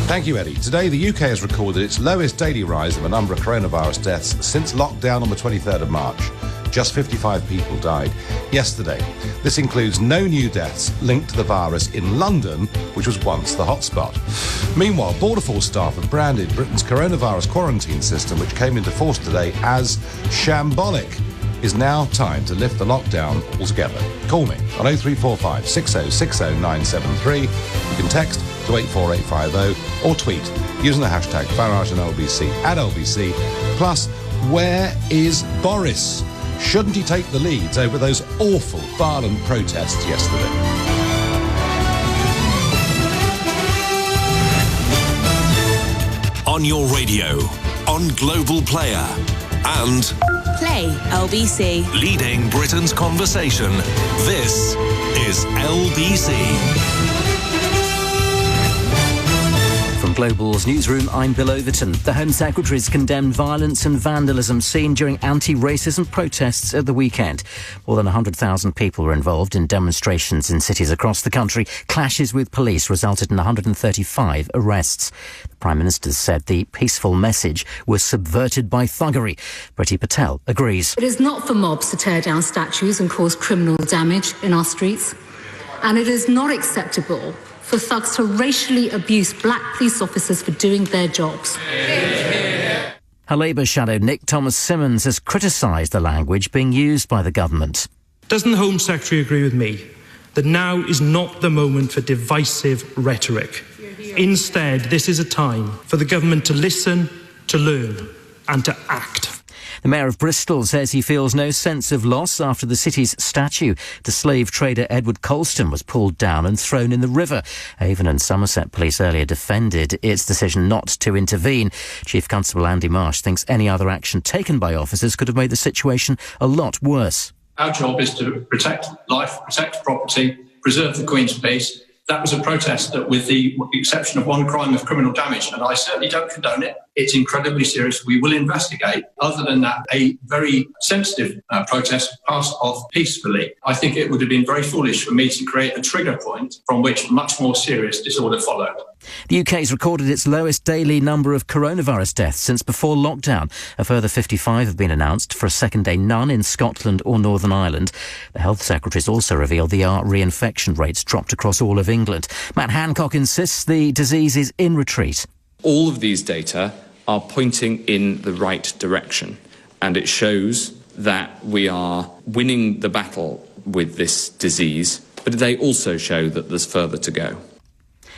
Thank you, Eddie. Today, the UK has recorded its lowest daily rise of a number of coronavirus deaths since lockdown on the 23rd of March. Just 55 people died yesterday. This includes no new deaths linked to the virus in London, which was once the hotspot. Meanwhile, Border Force staff have branded Britain's coronavirus quarantine system, which came into force today, as shambolic. It's now time to lift the lockdown altogether. Call me on 0345 6060 973. You can text to 84850 or tweet using the hashtag Farage and LBC at LBC. Plus, where is Boris? Shouldn't he take the leads over those awful violent protests yesterday? On your radio, on Global Player, and Play LBC. Leading Britain's conversation. This is LBC. From Global's newsroom, I'm Bill Overton. The Home Secretary's condemned violence and vandalism seen during anti-racism protests at the weekend. More than 100,000 people were involved in demonstrations in cities across the country. Clashes with police resulted in 135 arrests. The Prime Minister said the peaceful message was subverted by thuggery. Priti Patel agrees. It is not for mobs to tear down statues and cause criminal damage in our streets. And it is not acceptable for thugs to racially abuse black police officers for doing their jobs. Her Labour shadow Nick Thomas-Symonds has criticised the language being used by the government. Doesn't the Home Secretary agree with me that now is not the moment for divisive rhetoric? Instead, this is a time for the government to listen, to learn and to act. The Mayor of Bristol says he feels no sense of loss after the city's statue to slave trader Edward Colston was pulled down and thrown in the river. Avon and Somerset Police earlier defended its decision not to intervene. Chief Constable Andy Marsh thinks any other action taken by officers could have made the situation a lot worse. Our job is to protect life, protect property, preserve the Queen's peace. That was a protest that, with the exception of one crime of criminal damage, and I certainly don't condone it, it's incredibly serious. We will investigate. Other than that, a very sensitive protest passed off peacefully. I think it would have been very foolish for me to create a trigger point from which much more serious disorder followed. The UK has recorded its lowest daily number of coronavirus deaths since before lockdown. A further 55 have been announced, for a second day none in Scotland or Northern Ireland. The Health Secretary has also revealed the reinfection rates dropped across all of England. Matt Hancock insists the disease is in retreat. All of these data are pointing in the right direction, and it shows that we are winning the battle with this disease, but they also show that there's further to go.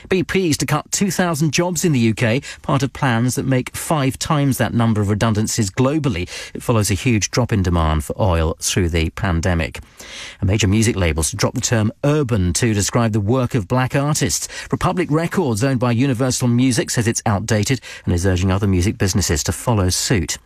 BP is to cut 2,000 jobs in the UK, part of plans that make 5 times that number of redundancies globally. It follows a huge drop in demand for oil through the pandemic. A major music labels dropped the term urban to describe the work of black artists. Republic Records, owned by Universal Music, says it's outdated and is urging other music businesses to follow suit.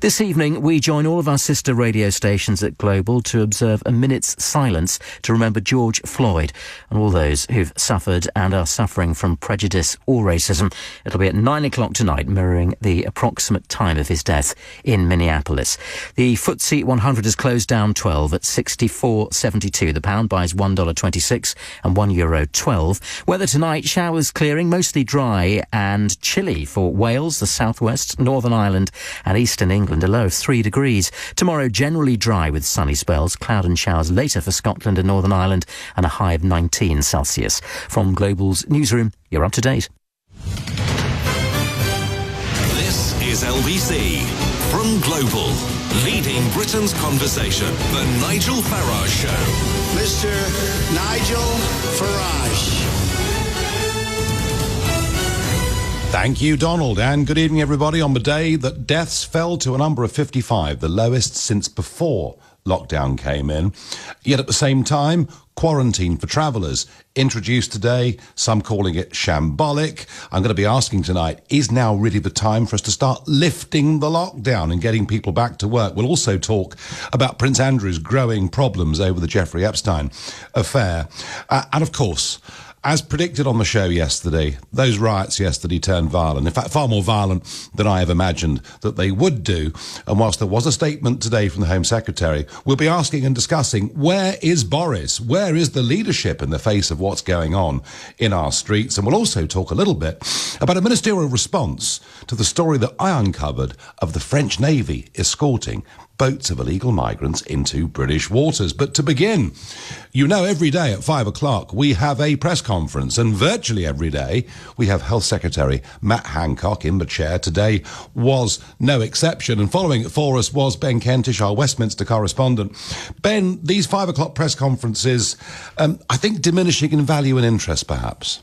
This evening, we join all of our sister radio stations at Global to observe a minute's silence to remember George Floyd and all those who've suffered and are suffering from prejudice or racism. It'll be at 9 o'clock tonight, mirroring the approximate time of his death in Minneapolis. The FTSE 100 has closed down 12 at 64.72. The pound buys $1.26 and €1.12. Weather tonight, showers clearing, mostly dry and chilly for Wales, the southwest, Northern Ireland and eastern England, a low of 3 degrees. Tomorrow, generally dry with sunny spells, cloud and showers later for Scotland and Northern Ireland, and a high of 19 Celsius. From Global's newsroom, you're up to date. This is LBC from Global, leading Britain's conversation. The Nigel Farage Show. Mr. Nigel Farage. Thank you, Donald, and good evening, everybody. On the day that deaths fell to a number of 55, the lowest since before lockdown came in. Yet at the same time, quarantine for travellers introduced today, some calling it shambolic. I'm going to be asking tonight, is now really the time for us to start lifting the lockdown and getting people back to work? We'll also talk about Prince Andrew's growing problems over the Jeffrey Epstein affair. And of course, As predicted on the show yesterday, those riots yesterday turned violent. In fact, far more violent than I have imagined that they would do. And whilst there was a statement today from the Home Secretary, we'll be asking and discussing, where is Boris? Where is the leadership in the face of what's going on in our streets? And we'll also talk a little bit about a ministerial response to the story that I uncovered of the French Navy escorting boats of illegal migrants into British waters. But to begin, you know, every day at 5 o'clock we have a press conference, and virtually every day we have Health Secretary Matt Hancock in the chair. Today was no exception, and following it for us was Ben Kentish, our Westminster correspondent. Ben, these 5 o'clock press conferences, I think diminishing in value and interest perhaps.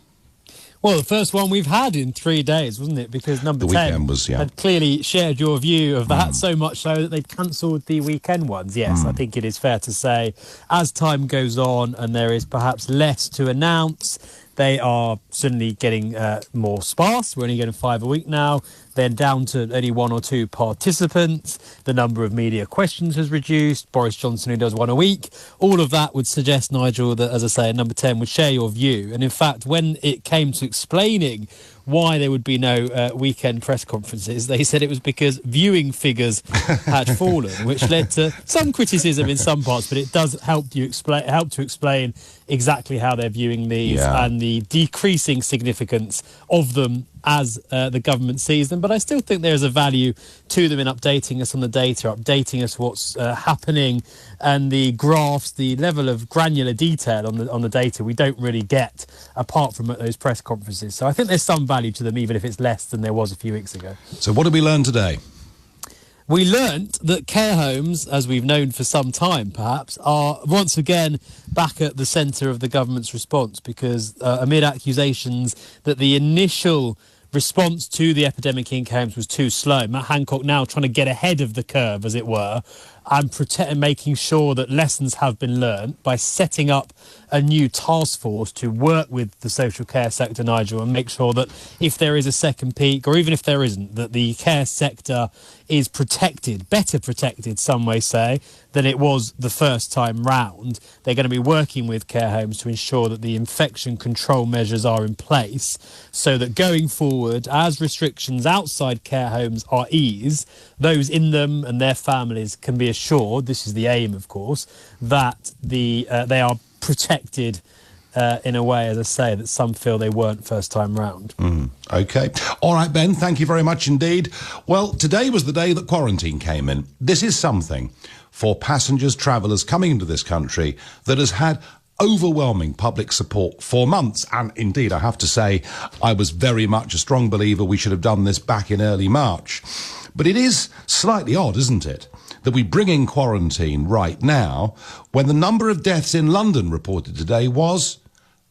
Well, the first one we've had in 3 days, wasn't it? Because number 10 had clearly shared your view of that, so much so that they've cancelled the weekend ones. Yes, I think it is fair to say, as time goes on and there is perhaps less to announce, they are suddenly getting more sparse. We're only getting 5 a week now. They're down to only 1 or 2 participants. The number of media questions has reduced. Boris Johnson, who does 1 a week. All of that would suggest, Nigel, that, as I say, number 10 would share your view. And in fact, when it came to explaining why there would be no weekend press conferences, they said it was because viewing figures had fallen, which led to some criticism in some parts, but it does help to explain exactly how they're viewing these and the decreasing significance of them as the government sees them. But I still think there is a value to them in updating us on the data, updating us what's happening, and the graphs, the level of granular detail on the data we don't really get apart from at those press conferences. So I think there's some value to them, even if it's less than there was a few weeks ago. So what did we learn today? We learnt that care homes, as we've known for some time perhaps, are once again back at the centre of the government's response, because amid accusations that the initial response to the epidemic in care homes was too slow, Matt Hancock now trying to get ahead of the curve, as it were, and making sure that lessons have been learnt by setting up a new task force to work with the social care sector, Nigel, and make sure that if there is a second peak, or even if there isn't, that the care sector is protected, better protected, some may say, than it was the first time round. They're going to be working with care homes to ensure that the infection control measures are in place, so that going forward, as restrictions outside care homes are eased, those in them and their families can be assured, this is the aim of course, that they are protected in a way, as I say, that some feel they weren't first time round. OK. All right, Ben, thank you very much indeed. Well, today was the day that quarantine came in. This is something for passengers, travellers coming into this country that has had overwhelming public support for months. And indeed, I have to say, I was very much a strong believer we should have done this back in early March. But it is slightly odd, isn't it, that we bring in quarantine right now when the number of deaths in London reported today was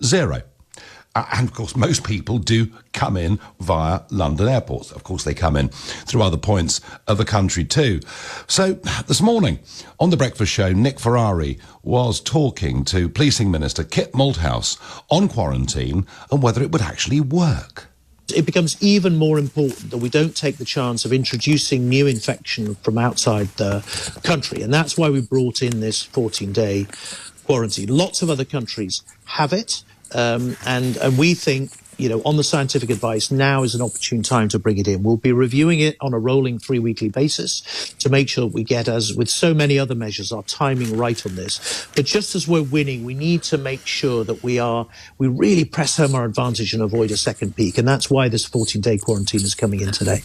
0. And, of course, most people do come in via London airports. Of course, they come in through other points of the country too. So this morning on The Breakfast Show, Nick Ferrari was talking to Policing Minister Kit Malthouse on quarantine and whether it would actually work. It becomes even more important that we don't take the chance of introducing new infection from outside the country. And that's why we brought in this 14-day quarantine. Lots of other countries have it. And we think, on the scientific advice, now is an opportune time to bring it in. We'll be reviewing it on a rolling 3-weekly basis to make sure we get, as with so many other measures, our timing right on this. But just as we're winning, we need to make sure that we really press home our advantage and avoid a second peak. And that's why this 14-day quarantine is coming in today.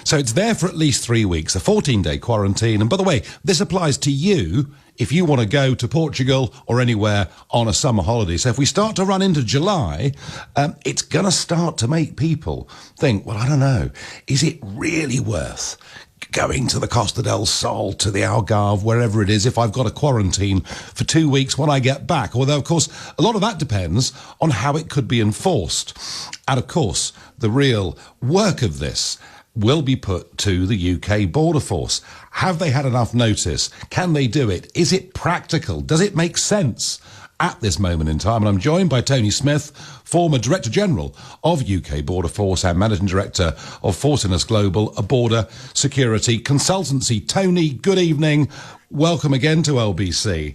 So it's there for at least 3 weeks, a 14-day quarantine. And by the way, this applies to you if you want to go to Portugal or anywhere on a summer holiday. So if we start to run into July, it's going to start to make people think, well, I don't know, is it really worth going to the Costa del Sol, to the Algarve, wherever it is, if I've got a quarantine for 2 weeks when I get back? Although, of course, a lot of that depends on how it could be enforced. And, of course, the real work of this will be put to the UK Border Force. Have they had enough notice? Can they do it? Is it practical? Does it make sense at this moment in time? And I'm joined by Tony Smith, former Director General of UK Border Force and Managing Director of Fortinus Global, a border security consultancy. Tony, good evening. Welcome again to LBC.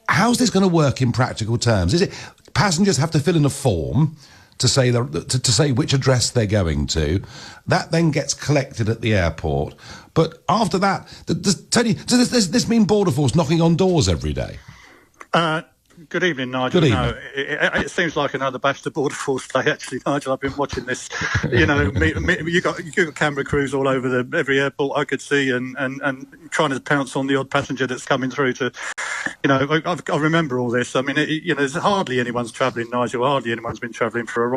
How's this going to work in practical terms? Is it Passengers have to fill in a form to say to say which address they're going to. That then gets collected at the airport. But after that, does this mean Border Force knocking on doors every day? Good evening, Nigel. Good evening. No, it seems like another Bash to Border Force day, actually, Nigel. I've been watching this. You got camera crews all over every airport I could see, and trying to pounce on the odd passenger that's coming through to. I remember all this. I mean, there's hardly anyone's travelling, Nigel. Hardly anyone's been travelling for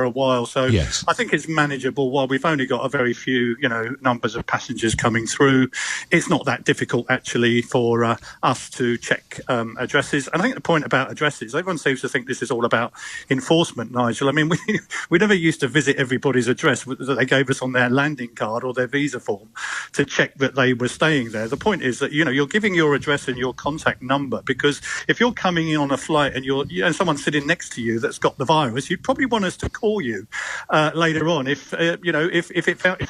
a while. So yes. I think it's manageable. While we've only got a very few, numbers of passengers coming through, it's not that difficult actually for us to check addresses. And I think the point about addresses, everyone seems to think this is all about enforcement, Nigel. I mean, we never used to visit everybody's address that they gave us on their landing card or their visa form to check that they were staying there. The point is that you're giving your address and your contact number, because if you're coming in on a flight and someone's sitting next to you that's got the virus, you'd probably want us to call you later on if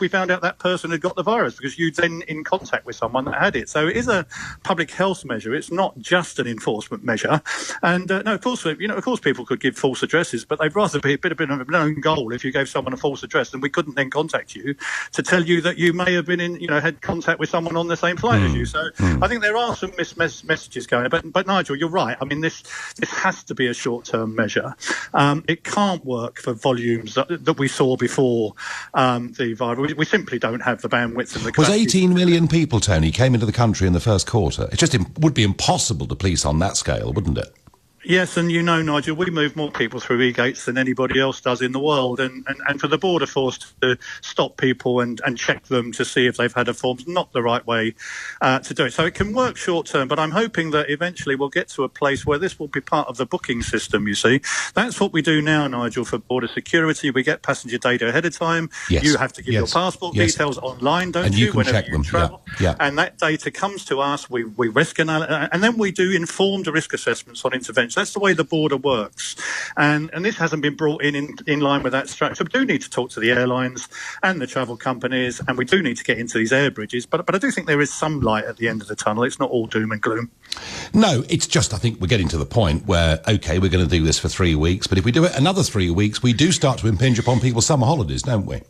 we found out that person had got the virus, because you'd then in contact with someone that had it. So it is a public health measure. It's not just an enforcement measure. And no, of course people could give false addresses, but they'd rather be a bit of a known goal if you gave someone a false address and we couldn't then contact you to tell you that you may have been had contact with someone on the same flight as you. So I think there are some messages going on. But Nigel, you're right. I mean, this has to be a short-term measure. It can't work for volumes that we saw before the virus. We simply don't have the bandwidth and the capacity. 18 million people, Tony, came into the country in the first quarter. It just would be impossible to police on that scale, wouldn't it? Yes, and Nigel, we move more people through e-gates than anybody else does in the world. And for the Border Force to stop people and check them to see if they've had a form is not the right way to do it. So it can work short term, but I'm hoping that eventually we'll get to a place where this will be part of the booking system, you see. That's what we do now, Nigel, for border security. We get passenger data ahead of time. Yes. You have to give your passport details online, don't and you? Can check them. Travel. Yeah. And that data comes to us. We risk analysis, and then we do informed risk assessments on intervention. That's the way the border works. And this hasn't been brought in line with that structure. We do need to talk to the airlines and the travel companies, and we do need to get into these air bridges. But I do think there is some light at the end of the tunnel. It's not all doom and gloom. No, it's just I think we're getting to the point where, OK, we're going to do this for 3 weeks, but if we do it another 3 weeks, we do start to impinge upon people's summer holidays, don't we?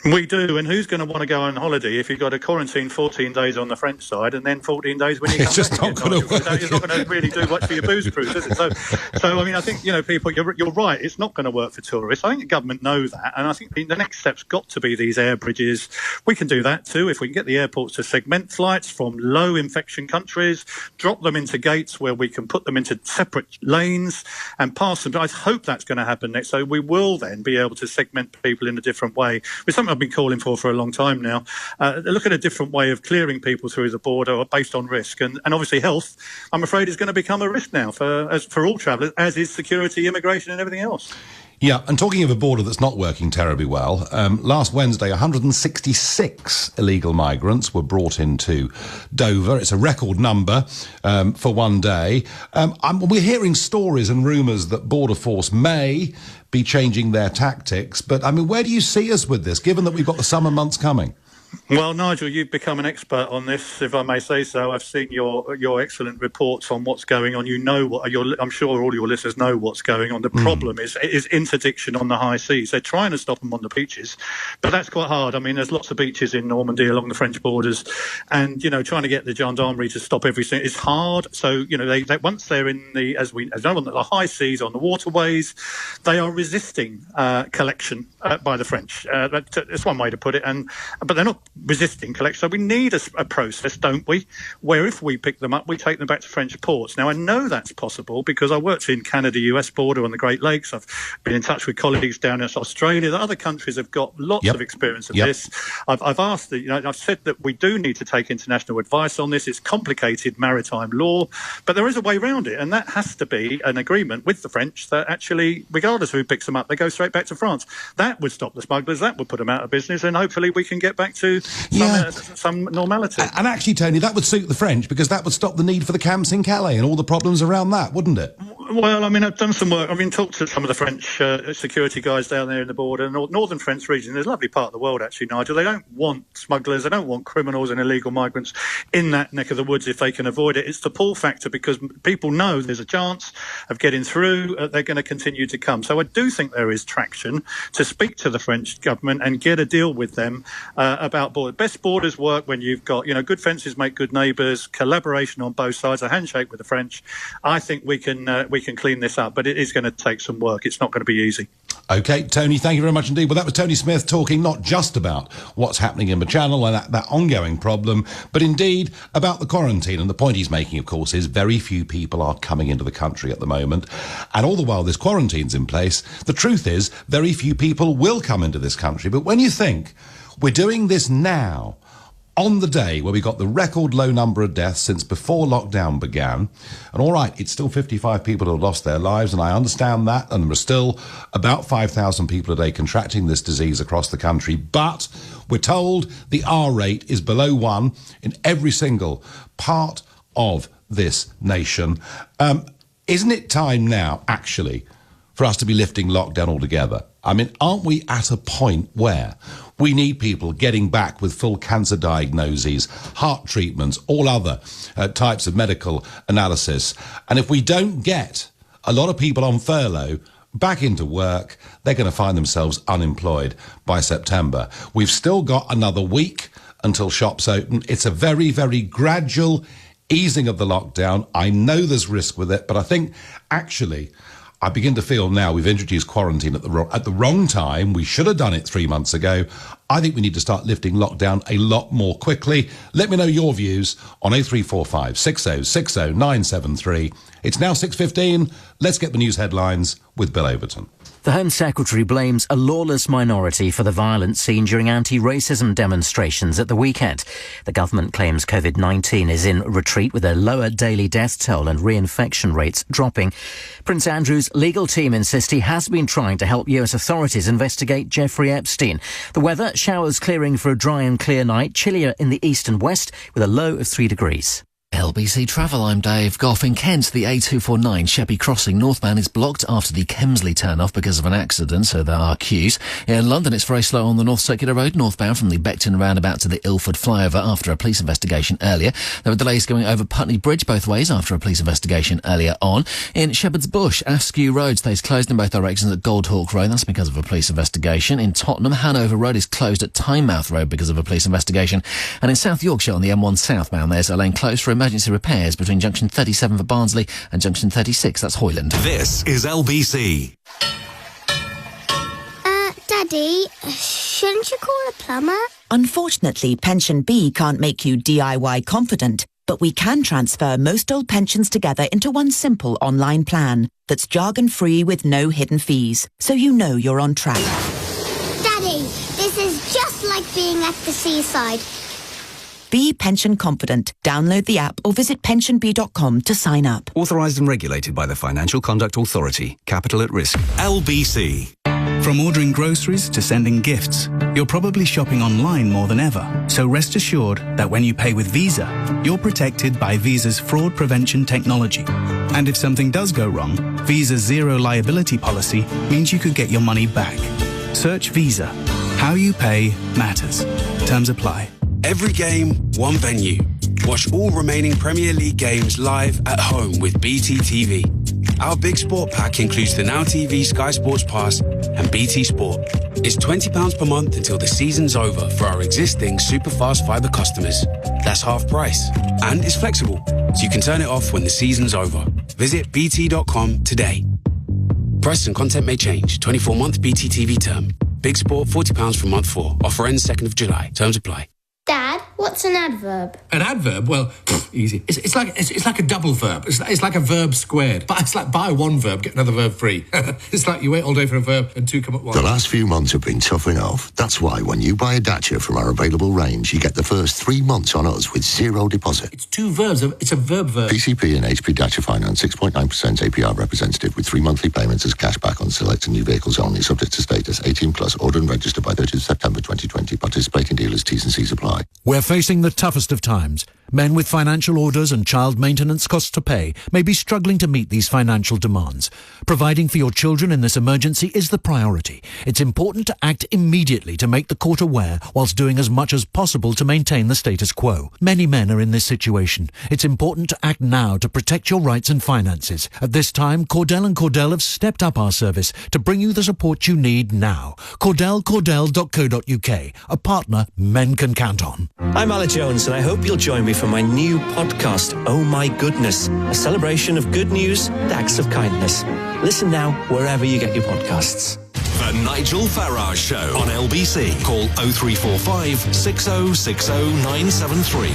We do, and who's going to want to go on holiday if you've got to quarantine 14 days on the French side and then 14 days when you come back? It's just not going to work. It's not going to really do much for your booze cruise, is it? So I mean, I think, people, you're right, it's not going to work for tourists. I think the government know that, and I think the next step's got to be these air bridges. We can do that too if we can get the airports to segment flights from low infection countries, drop them into gates where we can put them into separate lanes and pass them. But I hope that's going to happen next. So we will then be able to segment people in a different way. With something I've been calling for a long time now. Look at a different way of clearing people through the border based on risk. And obviously health, I'm afraid, is going to become a risk now for all travellers, as is security, immigration and everything else. Yeah, and talking of a border that's not working terribly well, last Wednesday 166 illegal migrants were brought into Dover. It's a record number for one day. We're hearing stories and rumours that Border Force may be changing their tactics, but I mean, where do you see us with this, given that we've got the summer months coming? Well, Nigel, you've become an expert on this, if I may say so. I've seen your excellent reports on what's going on. You know what I'm sure all your listeners know what's going on. The problem is interdiction on the high seas. They're trying to stop them on the beaches, but that's quite hard. I mean, there's lots of beaches in Normandy along the French borders, and trying to get the gendarmerie to stop everything is hard. So they once they're in the as we know on the high seas, on the waterways, they are resisting collection by the French. That's one way to put it. But they're not resisting collection. So we need a process, don't we, where if we pick them up, we take them back to French ports. Now, I know that's possible because I worked in Canada-US border on the Great Lakes. I've been in touch with colleagues down in Australia. The other countries have got lots of experience of this. I've asked, I've said that we do need to take international advice on this. It's complicated maritime law, but there is a way around it, and that has to be an agreement with the French that actually, regardless of who picks them up, they go straight back to France. That would stop the smugglers. That would put them out of business, and hopefully we can get back to to some normality. And actually, Tony, that would suit the French, because that would stop the need for the camps in Calais and all the problems around that, wouldn't it? Well, I mean, I've done some work. I've been talked to some of the French security guys down there in the border, northern French region. There's a lovely part of the world, actually, Nigel. They don't want smugglers. They don't want criminals and illegal migrants in that neck of the woods if they can avoid it. It's the pull factor, because people know there's a chance of getting through. They're going to continue to come. So I do think there is traction to speak to the French government and get a deal with them about borders. Best borders work when you've got, good fences make good neighbours, collaboration on both sides, a handshake with the French. I think we can clean this up, but it is going to take some work. It's not going to be easy. OK, Tony, thank you very much indeed. Well, that was Tony Smith talking not just about what's happening in the Channel and that ongoing problem, but indeed about the quarantine. And the point he's making, of course, is very few people are coming into the country at the moment. And all the while this quarantine's in place, the truth is very few people will come into this country. But when you think we're doing this now, on the day where we got the record low number of deaths since before lockdown began, and all right, it's still 55 people who have lost their lives, and I understand that, and there are still about 5,000 people a day contracting this disease across the country, but we're told the R rate is below 1 in every single part of this nation. Isn't it time now, actually, for us to be lifting lockdown altogether? I mean, aren't we at a point where we need people getting back with full cancer diagnoses, heart treatments, all other types of medical analysis? And if we don't get a lot of people on furlough back into work, they're going to find themselves unemployed by September. We've still got another week until shops open. It's a very, very gradual easing of the lockdown. I know there's risk with it, but I think actually I begin to feel now we've introduced quarantine at the wrong time. We should have done it 3 months ago. I think we need to start lifting lockdown a lot more quickly. Let me know your views on 0345 6060 973. It's now 6:15. Let's get the news headlines with Bill Overton. The Home Secretary blames a lawless minority for the violence seen during anti-racism demonstrations at the weekend. The government claims COVID-19 is in retreat with a lower daily death toll and reinfection rates dropping. Prince Andrew's legal team insists he has been trying to help US authorities investigate Jeffrey Epstein. The weather, showers clearing for a dry and clear night, chillier in the east and west with a low of 3 degrees. LBC Travel, I'm Dave Goff. In Kent, the A249 Sheppey Crossing northbound is blocked after the Kemsley turn-off because of an accident, so there are queues. In London, it's very slow on the North Circular Road northbound from the Beckton roundabout to the Ilford flyover after a police investigation earlier. There were delays going over Putney Bridge both ways after a police investigation earlier on. In Shepherd's Bush, Askew Road stays closed in both directions at Goldhawk Road. That's because of a police investigation. In Tottenham, Hanover Road is closed at Tynemouth Road because of a police investigation. And in South Yorkshire on the M1 southbound, there's a lane closed for emergency repairs between junction 37 for Barnsley and junction 36, that's Hoyland. This is LBC. Daddy, shouldn't you call a plumber? Unfortunately, Pension B can't make you DIY confident, but we can transfer most old pensions together into one simple online plan that's jargon-free with no hidden fees, so you know you're on track. Daddy, this is just like being at the seaside. Be pension confident. Download the app or visit pensionbee.com to sign up. Authorised and regulated by the Financial Conduct Authority. Capital at risk. LBC. From ordering groceries to sending gifts, you're probably shopping online more than ever. So rest assured that when you pay with Visa, you're protected by Visa's fraud prevention technology. And if something does go wrong, Visa's zero liability policy means you could get your money back. Search Visa. How you pay matters. Terms apply. Every game, one venue. Watch all remaining Premier League games live at home with BT TV. Our Big Sport pack includes the Now TV Sky Sports Pass and BT Sport. It's £20 per month until the season's over for our existing super fast fibre customers. That's half price. And it's flexible, so you can turn it off when the season's over. Visit bt.com today. Price and content may change. 24-month BT TV term. Big Sport, £40 for month 4. Offer ends 2nd of July. Terms apply. Dad, what's an adverb? An adverb? Well, easy. It's like a double verb. It's like a verb squared. But it's like buy one verb, get another verb free. It's like you wait all day for a verb and two come at once. The last few months have been tough enough. That's why when you buy a Dacia from our available range, you get the first 3 months on us with zero deposit. It's two verbs. It's a verb. PCP and HP Dacia Finance, 6.9% APR representative with 3 monthly payments as cash back on select and new vehicles only, subject to status, 18 plus, order and register by 30th September 2020. Participating dealers, T's and C's apply. We're facing the toughest of times. Men with financial orders and child maintenance costs to pay may be struggling to meet these financial demands. Providing for your children in this emergency is the priority. It's important to act immediately to make the court aware whilst doing as much as possible to maintain the status quo. Many men are in this situation. It's important to act now to protect your rights and finances. At this time, Cordell & Cordell have stepped up our service to bring you the support you need now. Cordell.co.uk, a partner men can count on. I'm Alec Jones, and I hope you'll join me for my new podcast, Oh My Goodness, a celebration of good news and acts of kindness. Listen now wherever you get your podcasts. The Nigel Farage Show on LBC. Call 0345 6060 973.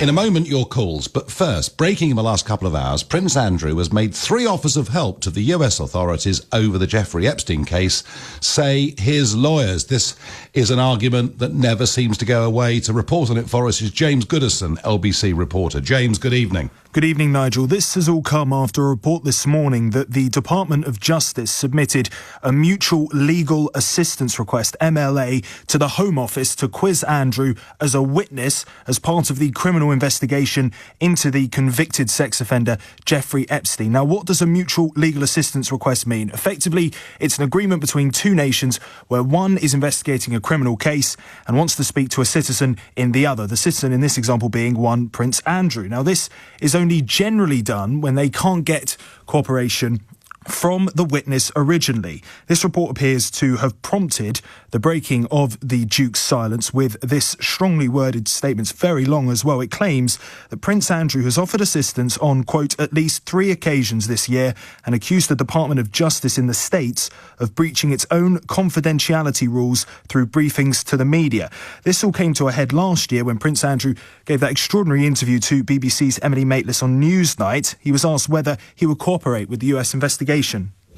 In a moment, your calls. But first, breaking in the last couple of hours, Prince Andrew has made 3 offers of help to the US authorities over the Jeffrey Epstein case, say his lawyers. This is an argument that never seems to go away. To report on it for us is James Goodison, LBC reporter. James, good evening. Good evening, Nigel. This has all come after a report this morning that the Department of Justice submitted a mutual legal assistance request, MLA, to the Home Office to quiz Andrew as a witness as part of the criminal investigation into the convicted sex offender Jeffrey Epstein. Now, what does a mutual legal assistance request mean? Effectively, it's an agreement between two nations where one is investigating a criminal case and wants to speak to a citizen in the other. The citizen in this example being one Prince Andrew. Now, this is only generally done when they can't get cooperation from the witness originally. This report appears to have prompted the breaking of the Duke's silence with this strongly worded statement. It's very long as well. It claims that Prince Andrew has offered assistance on, quote, at least 3 occasions this year and accused the Department of Justice in the States of breaching its own confidentiality rules through briefings to the media. This all came to a head last year when Prince Andrew gave that extraordinary interview to BBC's Emily Maitlis on Newsnight. He was asked whether he would cooperate with the US investigation.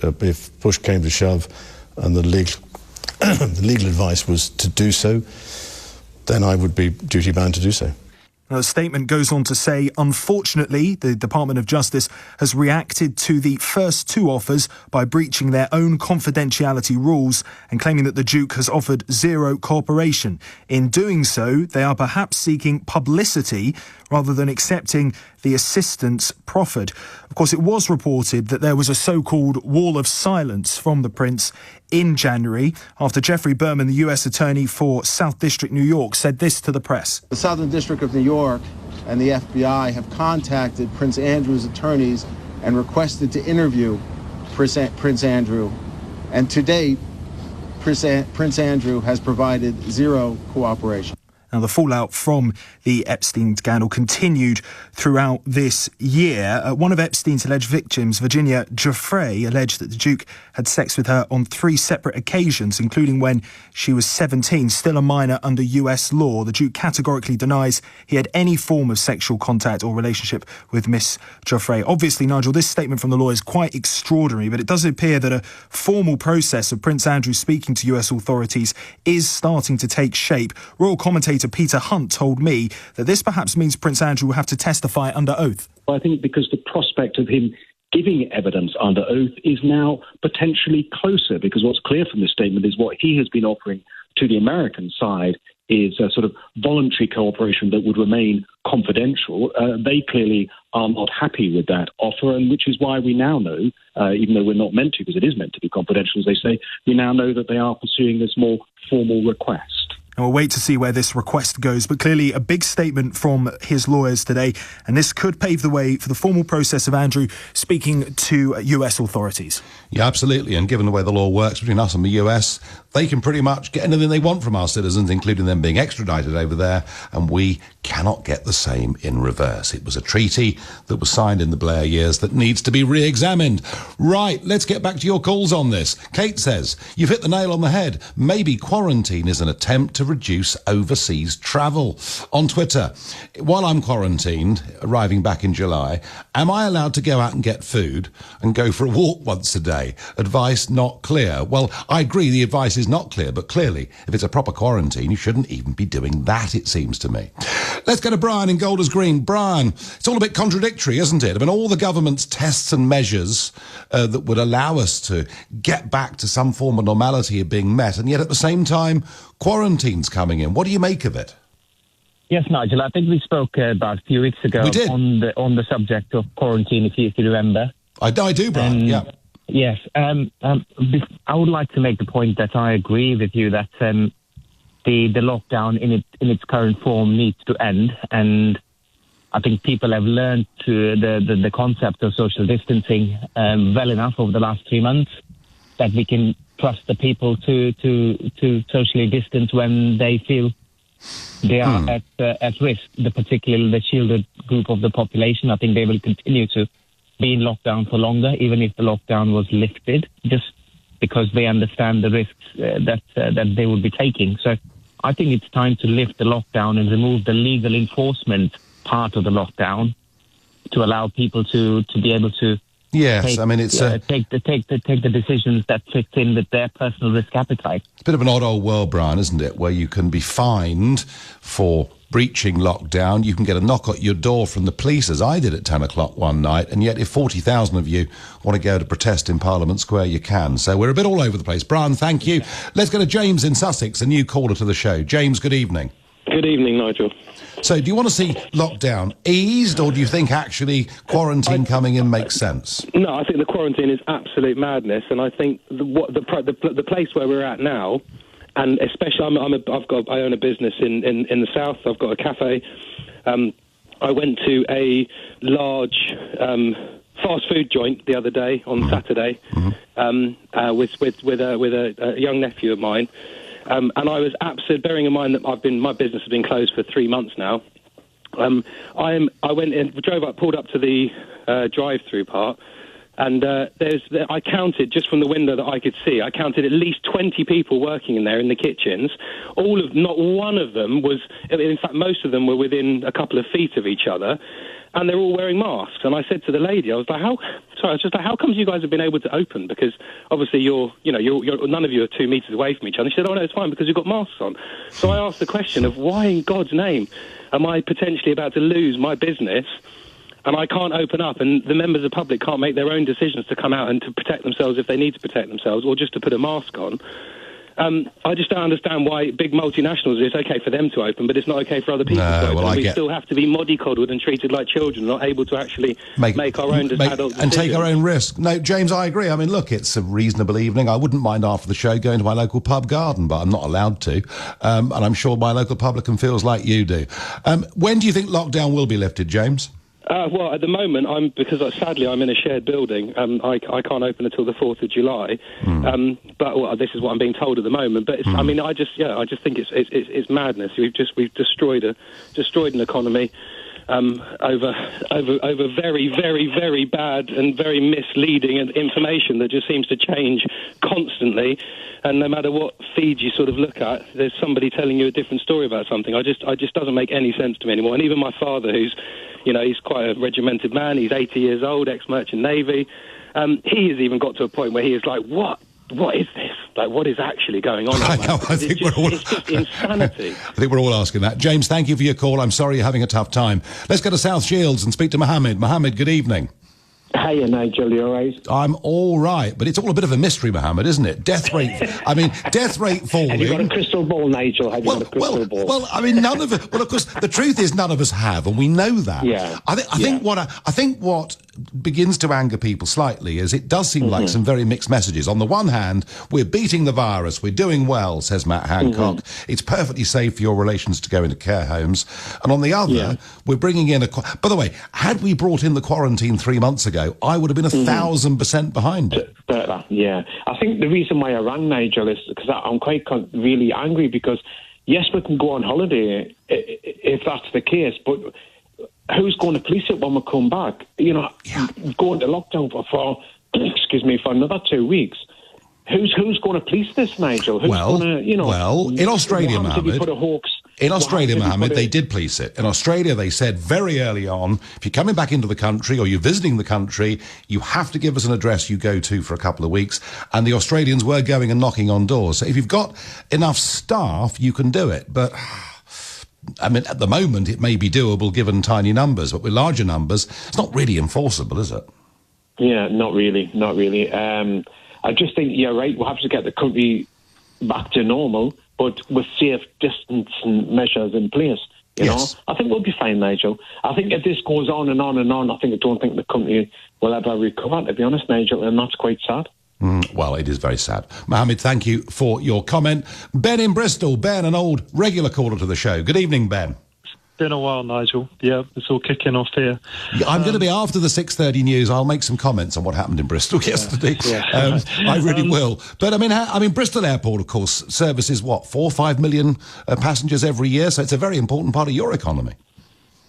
If push came to shove and the legal advice was to do so, then I would be duty-bound to do so. The statement goes on to say, unfortunately, the Department of Justice has reacted to the first 2 offers by breaching their own confidentiality rules and claiming that the Duke has offered zero cooperation. In doing so, they are perhaps seeking publicity rather than accepting the assistance proffered. Of course, it was reported that there was a so-called wall of silence from the Prince in January after Jeffrey Berman, the US Attorney for South District, New York, said this to the press. The Southern District of New York and the FBI have contacted Prince Andrew's attorneys and requested to interview Prince Andrew. And to date, Prince Andrew has provided zero cooperation. Now, the fallout from the Epstein scandal continued throughout this year. One of Epstein's alleged victims, Virginia Giuffre, alleged that the Duke had sex with her on 3 separate occasions, including when she was 17, still a minor under US law. The Duke categorically denies he had any form of sexual contact or relationship with Miss Giuffre. Obviously, Nigel, this statement from the law is quite extraordinary, but it does appear that a formal process of Prince Andrew speaking to US authorities is starting to take shape. Royal commentator Peter Hunt told me that this perhaps means Prince Andrew will have to testify under oath. I think because the prospect of him giving evidence under oath is now potentially closer, because what's clear from this statement is what he has been offering to the American side is a sort of voluntary cooperation that would remain confidential. They clearly are not happy with that offer, and which is why we now know, even though we're not meant to, because it is meant to be confidential, as they say, we now know that they are pursuing this more formal request. And we'll wait to see where this request goes, but clearly a big statement from his lawyers today, and this could pave the way for the formal process of Andrew speaking to US authorities. Yeah, absolutely, and given the way the law works between us and the US, they can pretty much get anything they want from our citizens, including them being extradited over there, and we cannot get the same in reverse. It was a treaty that was signed in the Blair years that needs to be re-examined. Right, let's get back to your calls on this. Kate says, you've hit the nail on the head. Maybe quarantine is an attempt to reduce overseas travel. On Twitter, while I'm quarantined, arriving back in July, am I allowed to go out and get food and go for a walk once a day? Advice not clear. Well, I agree the advice is not clear, but clearly, if it's a proper quarantine, you shouldn't even be doing that, it seems to me. Let's go to Brian in Golders Green. Brian, it's all a bit contradictory, isn't it? I mean, all the government's tests and measures that would allow us to get back to some form of normality are being met, and yet at the same time, quarantine's coming in. What do you make of it? Yes, Nigel, I think we spoke about a few weeks ago on the subject of quarantine, if you remember. I do, Brian, yeah. Yes, I would like to make the point that I agree with you that the lockdown in its current form needs to end, and I think people have learned the concept of social distancing well enough over the last 3 months that we can trust the people to socially distance when they feel they are at risk. Particularly the shielded group of the population, I think they will continue to be in lockdown for longer, even if the lockdown was lifted, just because they understand the risks that they would be taking. So I think it's time to lift the lockdown and remove the legal enforcement part of the lockdown to allow people to be able to take the decisions that fit in with their personal risk appetite. It's a bit of an odd old world, Brian, isn't it, where you can be fined for breaching lockdown. You can get a knock at your door from the police, as I did at 10 o'clock one night, and yet if 40,000 of you want to go to protest in Parliament Square, you can. So we're a bit all over the place. Brian, thank you. Let's go to James in Sussex, a new caller to the show. James, good evening. Good evening, Nigel. So do you want to see lockdown eased, or do you think actually quarantine coming in makes sense? No, I think the quarantine is absolute madness, and I think the place where we're at now, and especially I own a business in the south. I've got a cafe. I went to a large fast food joint the other day on Saturday with a young nephew of mine. And I was absolutely, bearing in mind that my business has been closed for 3 months now. I went in, pulled up to the drive-through part, and I counted just from the window that I could see. I counted at least 20 people working in there in the kitchens. Not one of them was. In fact, most of them were within a couple of feet of each other. And they're all wearing masks. And I said to the lady, I was like, how come you guys have been able to open? Because obviously you're none of you are 2 meters away from each other. And she said, oh no, it's fine because you've got masks on. So I asked the question of why in God's name am I potentially about to lose my business and I can't open up, and the members of the public can't make their own decisions to come out and to protect themselves if they need to protect themselves, or just to put a mask on. I just don't understand why big multinationals, it's okay for them to open, but it's not okay for other people to open. We still have to be mollycoddled and treated like children, not able to actually make our own adult decisions. And take our own risk. No, James, I agree. I mean, look, it's a reasonable evening. I wouldn't mind after the show going to my local pub garden, but I'm not allowed to. And I'm sure my local publican feels like you do. When do you think lockdown will be lifted, James? Well, at the moment, because sadly I'm in a shared building. I can't open until the 4th of July. But this is what I'm being told at the moment. But I mean, I just think it's madness. We've destroyed an economy over very, very, very bad and very misleading information that just seems to change constantly. And no matter what feed you sort of look at, there's somebody telling you a different story about something. I just doesn't make any sense to me anymore. And even my father, who's, he's quite a regimented man. He's 80 years old, ex-merchant Navy. He has even got to a point where he is like, what is this? Like, what is actually going on? It's just insanity. I think we're all asking that. James, thank you for your call. I'm sorry you're having a tough time. Let's go to South Shields and speak to Mohammed. Mohammed, good evening. Hiya, Nigel, you all right? I'm all right, but it's all a bit of a mystery, Mohammed, isn't it? Death rate falling. Have you got a crystal ball, Nigel? Have you got a crystal ball? Well, I mean, none of it. Well, of course, the truth is none of us have, and we know that. Yeah. I think what begins to anger people slightly is it does seem like some very mixed messages. On the one hand, we're beating the virus, we're doing well, says Matt Hancock. It's perfectly safe for your relations to go into care homes. And on the other, we're bringing in by the way, had we brought in the quarantine 3 months ago, I would have been 1,000% behind it. Yeah. I think the reason why I rang, Nigel, is because I'm quite really angry because, yes, we can go on holiday if that's the case, but who's going to police it when we come back? Going to lockdown for another 2 weeks. Who's going to police this, Nigel? Who's Well, going to, in Australia, Mohammed, they did. did police it. In Australia, they said very early on, if you're coming back into the country or you're visiting the country, you have to give us an address you go to for a couple of weeks. And the Australians were going and knocking on doors. So if you've got enough staff, you can do it. But I mean, at the moment, it may be doable given tiny numbers, but with larger numbers, it's not really enforceable, is it? Yeah, not really. I just think you're right. We'll have to get the country back to normal, but with safe distancing measures in place. You know, I think we'll be fine, Nigel. I think if this goes on and on and on, I don't think the country will ever recover, to be honest, Nigel, and that's quite sad. Well, it is very sad. Mohammed, thank you for your comment. Ben in Bristol. Ben, an old regular caller to the show. Good evening, Ben. Been a while, Nigel. Yeah, it's all kicking off here. I'm going to be after the 6:30 news. I'll make some comments on what happened in Bristol yesterday. Yeah. I really will. But I mean, Bristol Airport, of course, services 4 or 5 million passengers every year. So it's a very important part of your economy.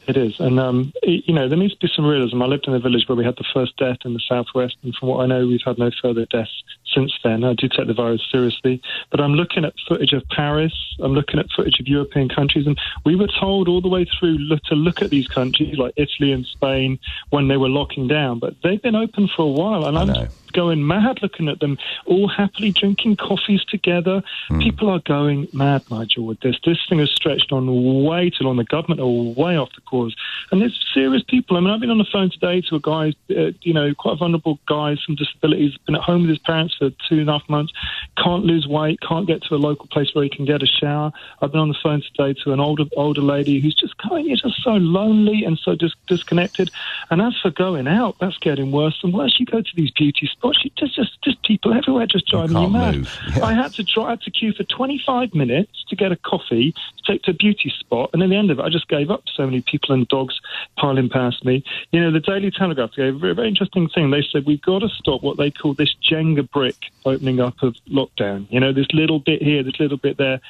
It is. And, there needs to be some realism. I lived in a village where we had the first death in the southwest, and from what I know, we've had no further deaths since then. I do take the virus seriously. But I'm looking at footage of Paris. I'm looking at footage of European countries. And we were told all the way through to look at these countries like Italy and Spain when they were locking down. But they've been open for a while. And I'm going mad looking at them, all happily drinking coffees together. People are going mad, Nigel, with this. This thing has stretched on way too long. The government are way off the course. And there's serious people. I mean, I've been on the phone today to a guy, quite a vulnerable guy, some disabilities, been at home with his parents for 2.5 months, can't lose weight, can't get to a local place where he can get a shower. I've been on the phone today to an older lady who's just just so lonely and so disconnected. And as for going out, that's getting worse and worse. You go to these beauty spots, just people everywhere just driving you mad. Yeah. I had to queue for 25 minutes to get a coffee to take to a beauty spot, and at the end of it, I just gave up. So many people and dogs piling past me. The Daily Telegraph gave a very, very interesting thing. They said we've got to stop what they call this Jenga brick opening up of lockdown. This little bit here, this little bit there.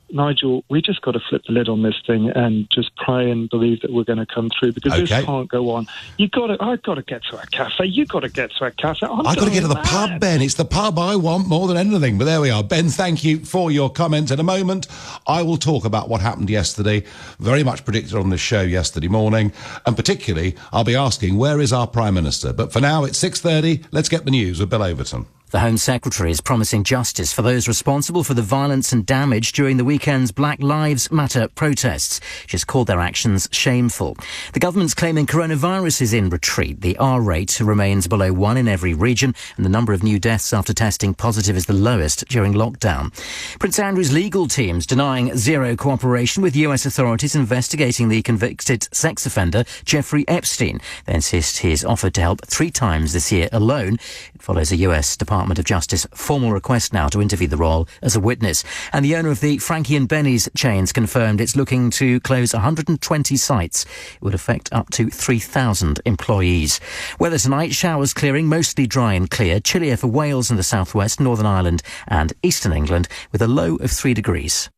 Nigel, we just got to flip the lid on this thing and just pray and believe that we're going to come through, because this can't go on. I've got to get to a cafe. You've got to get to a cafe. I've got to get to the pub, Ben. It's the pub I want more than anything. But there we are. Ben, thank you for your comment. In a moment, I will talk about what happened yesterday, very much predicted on this show yesterday morning. And particularly, I'll be asking, where is our Prime Minister? But for now, it's 6:30. Let's get the news with Bill Overton. The Home Secretary is promising justice for those responsible for the violence and damage during the weekend's Black Lives Matter protests. She's called their actions shameful. The government's claiming coronavirus is in retreat. The R rate remains below 1 in every region, and the number of new deaths after testing positive is the lowest during lockdown. Prince Andrew's legal team's denying zero cooperation with US authorities investigating the convicted sex offender Jeffrey Epstein. They insist he is offered to help 3 times this year alone. It follows a US Department of Justice formal request now to interview the royal as a witness. And the owner of the Frankie and Benny's chains confirmed it's looking to close 120 sites. It would affect up to 3,000 employees. Weather tonight, showers clearing, mostly dry and clear. Chillier for Wales and the southwest, Northern Ireland and eastern England, with a low of 3 degrees.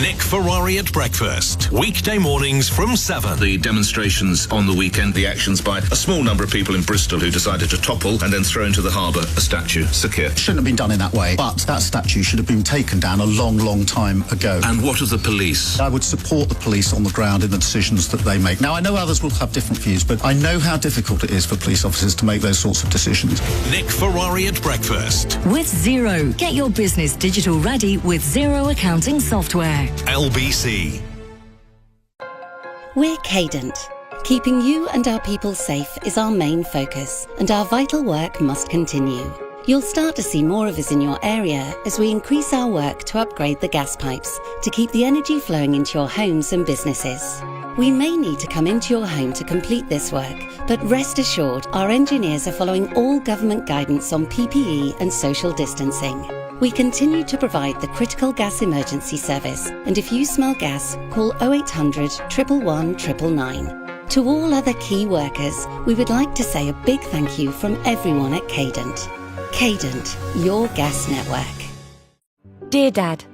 Nick Ferrari at breakfast. Weekday mornings from 7. The demonstrations on the weekend, the actions by a small number of people in Bristol who decided to topple and then throw into the harbour a statue. Sakir. Shouldn't have been done in that way, but that statue should have been taken down a long, long time ago. And what of the police? I would support the police on the ground in the decisions that they make. Now, I know others will have different views, but I know how difficult it is for police officers to make those sorts of decisions. Nick Ferrari at breakfast. With Xero. Get your business digital ready with Xero accounting software. LBC. We're Cadent. Keeping you and our people safe is our main focus, and our vital work must continue. You'll start to see more of us in your area as we increase our work to upgrade the gas pipes to keep the energy flowing into your homes and businesses. We may need to come into your home to complete this work, but rest assured our engineers are following all government guidance on PPE and social distancing. We continue to provide the critical gas emergency service, and if you smell gas, call 0800 111 999. To all other key workers, we would like to say a big thank you from everyone at Cadent. Cadent, your gas network. Dear Dad,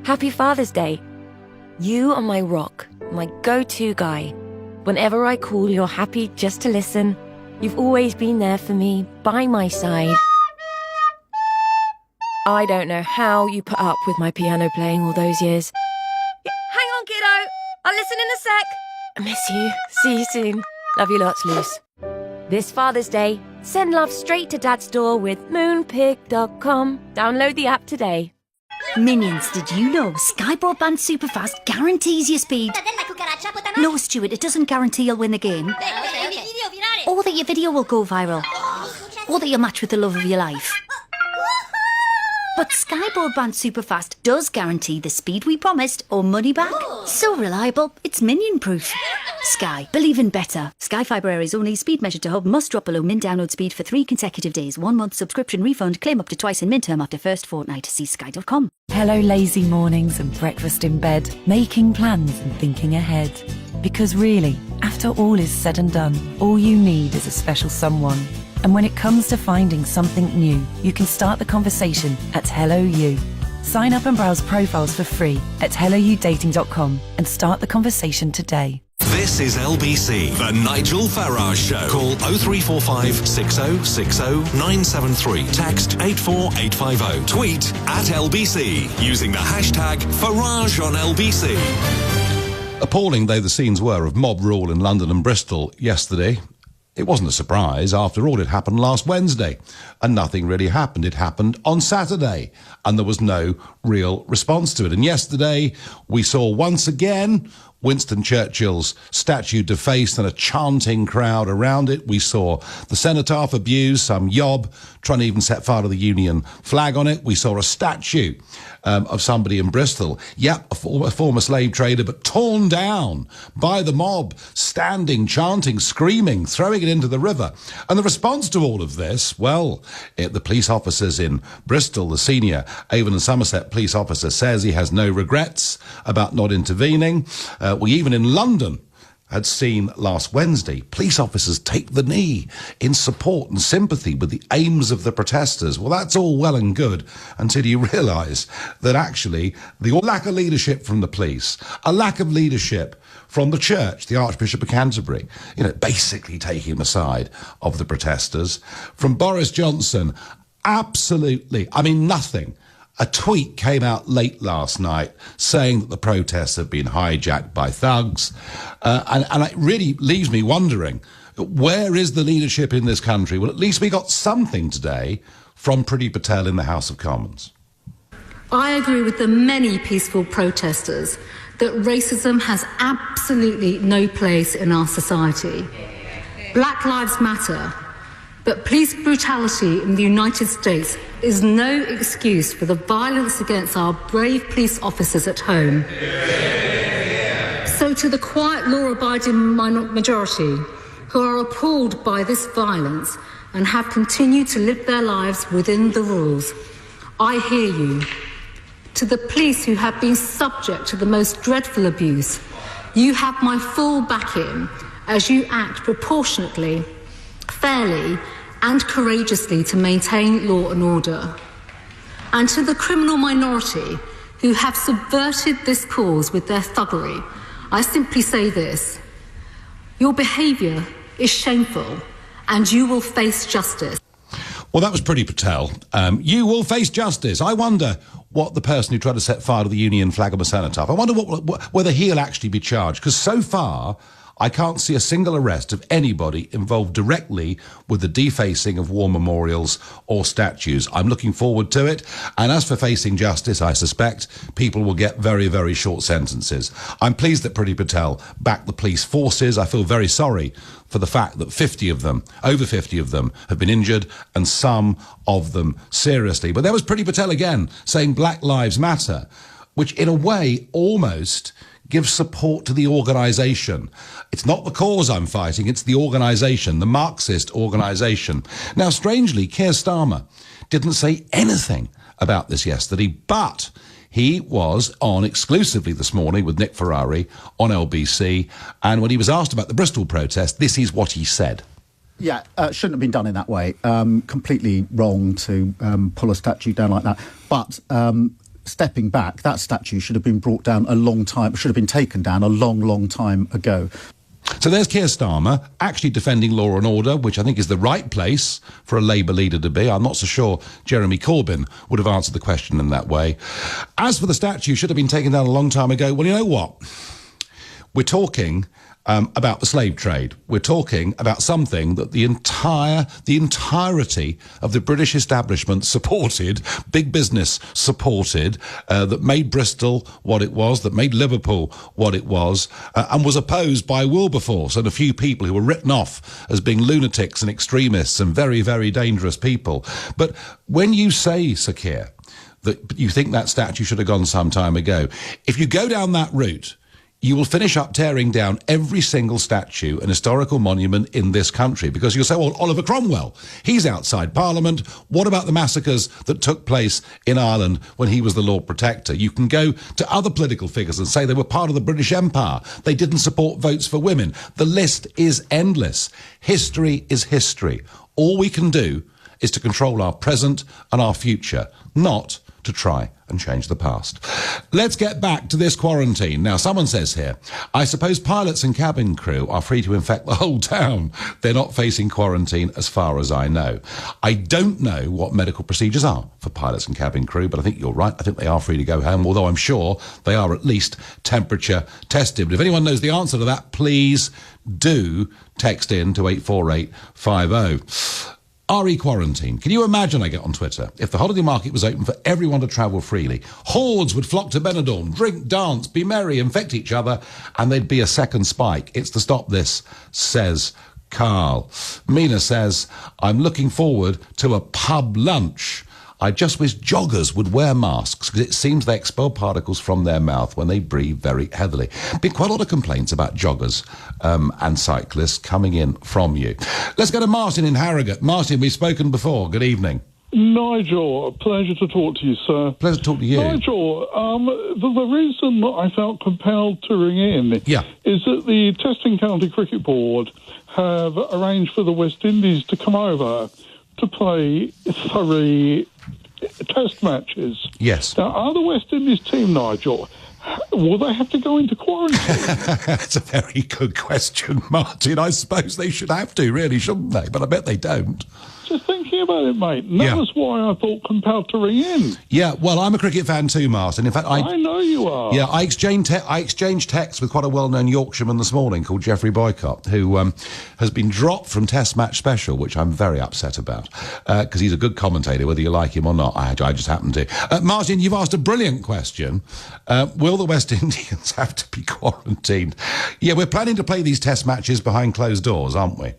Happy Father's Day. You are my rock, my go-to guy. Whenever I call, you're happy just to listen. You've always been there for me, by my side. I don't know how you put up with my piano playing all those years. Hang on, kiddo. I'll listen in a sec. I miss you. See you soon. Love you lots, Luce. This Father's Day, send love straight to Dad's door with moonpig.com. Download the app today. Minions, did you know Sky Broadband Superfast guarantees your speed? No, Stuart, it doesn't guarantee you'll win the game. Or that your video will go viral. Or that you'll match with the love of your life. But Sky Broadband Superfast does guarantee the speed we promised or money back. So reliable, it's minion-proof. Sky, believe in better. Sky Fibre Areas only. Speed measured to hub must drop below min download speed for 3 consecutive days. 1 month subscription refund. Claim up to twice in min term after first fortnight. See sky.com. Hello, lazy mornings and breakfast in bed. Making plans and thinking ahead. Because really, after all is said and done, all you need is a special someone. And when it comes to finding something new, you can start the conversation at Hello You. Sign up and browse profiles for free at helloyoudating.com and start the conversation today. This is LBC, the Nigel Farage Show. Call 0345 6060 973. Text 84850. Tweet at LBC using the hashtag Farage on LBC. Appalling though the scenes were of mob rule in London and Bristol yesterday, it wasn't a surprise. After all, it happened last Wednesday, and nothing really happened. It happened on Saturday, and there was no real response to it. And yesterday, we saw once again Winston Churchill's statue defaced and a chanting crowd around it. We saw the cenotaph abused, some yob trying to even set fire to the Union flag on it. We saw a statue of somebody in Bristol, a former slave trader, but torn down by the mob, standing, chanting, screaming, throwing it into the river. And the response to all of this, well, the police officers in Bristol, the senior Avon and Somerset police officer, says he has no regrets about not intervening. We even in London had seen last Wednesday police officers take the knee in support and sympathy with the aims of the protesters. Well, that's all well and good until you realise that actually the lack of leadership from the police, a lack of leadership from the church, the Archbishop of Canterbury, basically taking the side of the protesters, from Boris Johnson, absolutely, nothing. A tweet came out late last night saying that the protests have been hijacked by thugs. And it really leaves me wondering, where is the leadership in this country? Well, at least we got something today from Priti Patel in the House of Commons. I agree with the many peaceful protesters that racism has absolutely no place in our society. Black Lives Matter. But police brutality in the United States is no excuse for the violence against our brave police officers at home. So to the quiet, law-abiding majority who are appalled by this violence and have continued to live their lives within the rules, I hear you. To the police who have been subject to the most dreadful abuse, you have my full backing as you act proportionately, fairly, and courageously to maintain law and order. And to the criminal minority who have subverted this cause with their thuggery, I simply say this: your behaviour is shameful and you will face justice. Well, that was Priti Patel. You will face justice. I wonder what the person who tried to set fire to the Union flag on the cenotaph, I wonder whether he'll actually be charged, because so far I can't see a single arrest of anybody involved directly with the defacing of war memorials or statues. I'm looking forward to it. And as for facing justice, I suspect people will get very, very short sentences. I'm pleased that Priti Patel backed the police forces. I feel very sorry for the fact that 50 of them, over 50 of them, have been injured, and some of them seriously. But there was Priti Patel again saying Black Lives Matter, which in a way almost gives support to the organisation. It's not the cause I'm fighting, it's the organisation, the Marxist organisation. Now, strangely, Keir Starmer didn't say anything about this yesterday, but he was on exclusively this morning with Nick Ferrari on LBC, and when he was asked about the Bristol protest, this is what he said. Yeah, shouldn't have been done in that way. Completely wrong to pull a statue down like that. But stepping back, that statue should have been brought down should have been taken down a long, long time ago. So there's Keir Starmer actually defending law and order, which I think is the right place for a Labour leader to be. I'm not so sure Jeremy Corbyn would have answered the question in that way. As for the statue, should have been taken down a long time ago. Well, you know what? We're talking about the slave trade. We're talking about something that the entirety of the British establishment supported, big business supported, that made Bristol what it was, that made Liverpool what it was, and was opposed by Wilberforce and a few people who were written off as being lunatics and extremists and very, very dangerous people. But when you say, Sir Keir, that you think that statue should have gone some time ago, if you go down that route, you will finish up tearing down every single statue and historical monument in this country, because you'll say, well, Oliver Cromwell, he's outside Parliament. What about the massacres that took place in Ireland when he was the Lord Protector? You can go to other political figures and say they were part of the British Empire. They didn't support votes for women. The list is endless. History is history. All we can do is to control our present and our future, not to try and change the past. Let's get back to this quarantine. Now, someone says here, I suppose pilots and cabin crew are free to infect the whole town. They're not facing quarantine as far as I know. I don't know what medical procedures are for pilots and cabin crew, but I think you're right. I think they are free to go home, although I'm sure they are at least temperature tested. But if anyone knows the answer to that, please do text in to 84850. RE quarantine. Can you imagine, I get on Twitter, if the holiday market was open for everyone to travel freely, hordes would flock to Benidorm, drink, dance, be merry, infect each other, and there'd be a second spike. It's to stop this, says Carl. Mina says, I'm looking forward to a pub lunch. I just wish joggers would wear masks, because it seems they expel particles from their mouth when they breathe very heavily. Been quite a lot of complaints about joggers and cyclists coming in from you. Let's go to Martin in Harrogate. Martin, we've spoken before. Good evening. Nigel, a pleasure to talk to you, sir. Pleasure to talk to you. Nigel, the reason that I felt compelled to ring in is that the Testing County Cricket Board have arranged for the West Indies to come over to play 3 test matches. Yes. Now, are the West Indies team, Nigel, will they have to go into quarantine? That's a very good question, Martin. I suppose they should have to, really, shouldn't they? But I bet they don't. Just thinking about it, mate. And that was why I thought compelled to ring in. Yeah, well, I'm a cricket fan too, Martin. In fact, I know you are. Yeah, I exchanged texts with quite a well-known Yorkshireman this morning called Geoffrey Boycott, who has been dropped from Test Match Special, which I'm very upset about, because he's a good commentator, whether you like him or not. I just happen to. Martin, you've asked a brilliant question. Will the West Indians have to be quarantined? Yeah, we're planning to play these test matches behind closed doors, aren't we?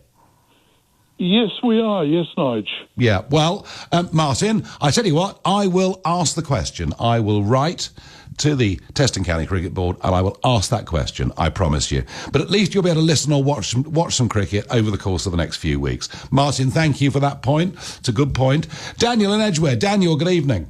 Yes, we are. Yes, Nige. Yeah, well, Martin, I tell you what, I will ask the question. I will write to the Testing County Cricket Board and I will ask that question, I promise you. But at least you'll be able to listen or watch some cricket over the course of the next few weeks. Martin, thank you for that point. It's a good point. Daniel in Edgware. Daniel, good evening.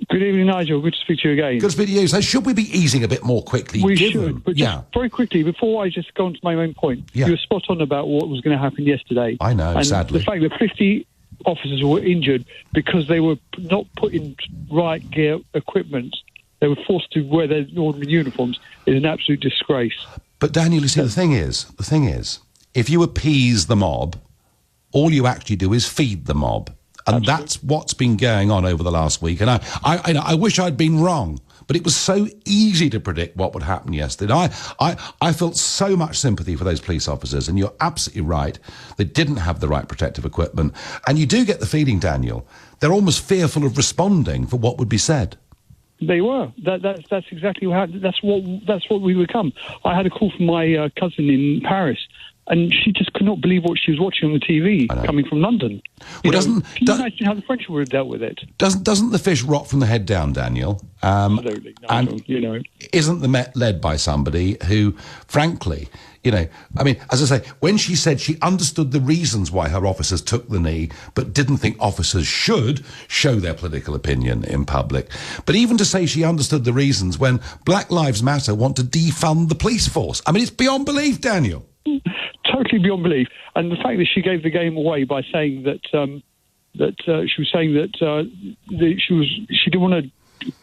Good evening, Nigel. Good to speak to you again. Good to speak to you. So should we be easing a bit more quickly? We should, but just very quickly, before I just go on to my main point, you were spot on about what was going to happen yesterday. I know, and sadly. The fact that 50 officers were injured because they were not put in right gear equipment, they were forced to wear their ordinary uniforms, is an absolute disgrace. But Daniel, you see, the thing is, if you appease the mob, all you actually do is feed the mob. And that's what's been going on over the last week. And I wish I'd been wrong, but it was so easy to predict what would happen yesterday. I felt so much sympathy for those police officers, and you're absolutely right. They didn't have the right protective equipment. And you do get the feeling, Daniel, they're almost fearful of responding for what would be said. They were. That's exactly that's what we become. I had a call from my cousin in Paris, and she just could not believe what she was watching on the TV coming from London. Can you imagine how the French would have dealt with it? Doesn't the fish rot from the head down, Daniel? Absolutely. And isn't the Met led by somebody who, frankly, I mean, as I say, when she said she understood the reasons why her officers took the knee, but didn't think officers should show their political opinion in public. But even to say she understood the reasons when Black Lives Matter want to defund the police force. I mean, it's beyond belief, Daniel. Totally beyond belief. And the fact that she gave the game away by saying that she was saying that she didn't want to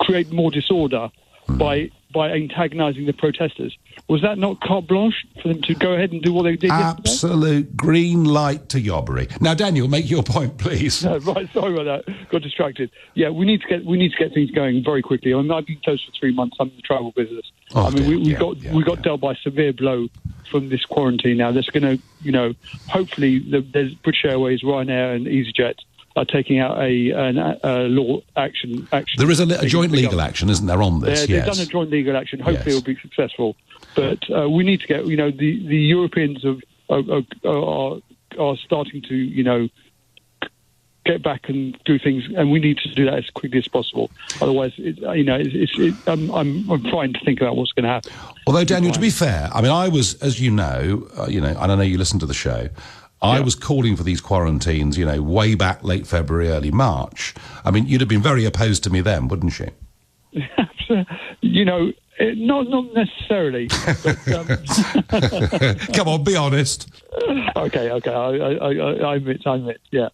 create more disorder by by antagonising the protesters. Was that not carte blanche for them to go ahead and do what they did Absolute green light to yobbery. Now, Daniel, make your point, please. No, right, sorry about that. Got distracted. Yeah, we need to get things going very quickly. I mean, I've been closed for 3 months. I'm in the travel business. We got dealt by a severe blow from this quarantine. Now, that's going to, hopefully, there's British Airways, Ryanair, and EasyJet are taking out a law action. There is a joint legal action, isn't there, on this? They've done a joint legal action. Hopefully it'll be successful. But we need to get, the Europeans are starting to, get back and do things, and we need to do that as quickly as possible. Otherwise, I'm trying to think about what's going to happen. Although, Daniel, to be fair, I mean, I was, as you know, and I know you listen to the show, I was calling for these quarantines, way back late February, early March. I mean, you'd have been very opposed to me then, wouldn't you? Not necessarily. But, Come on, be honest. Okay. I admit, yeah.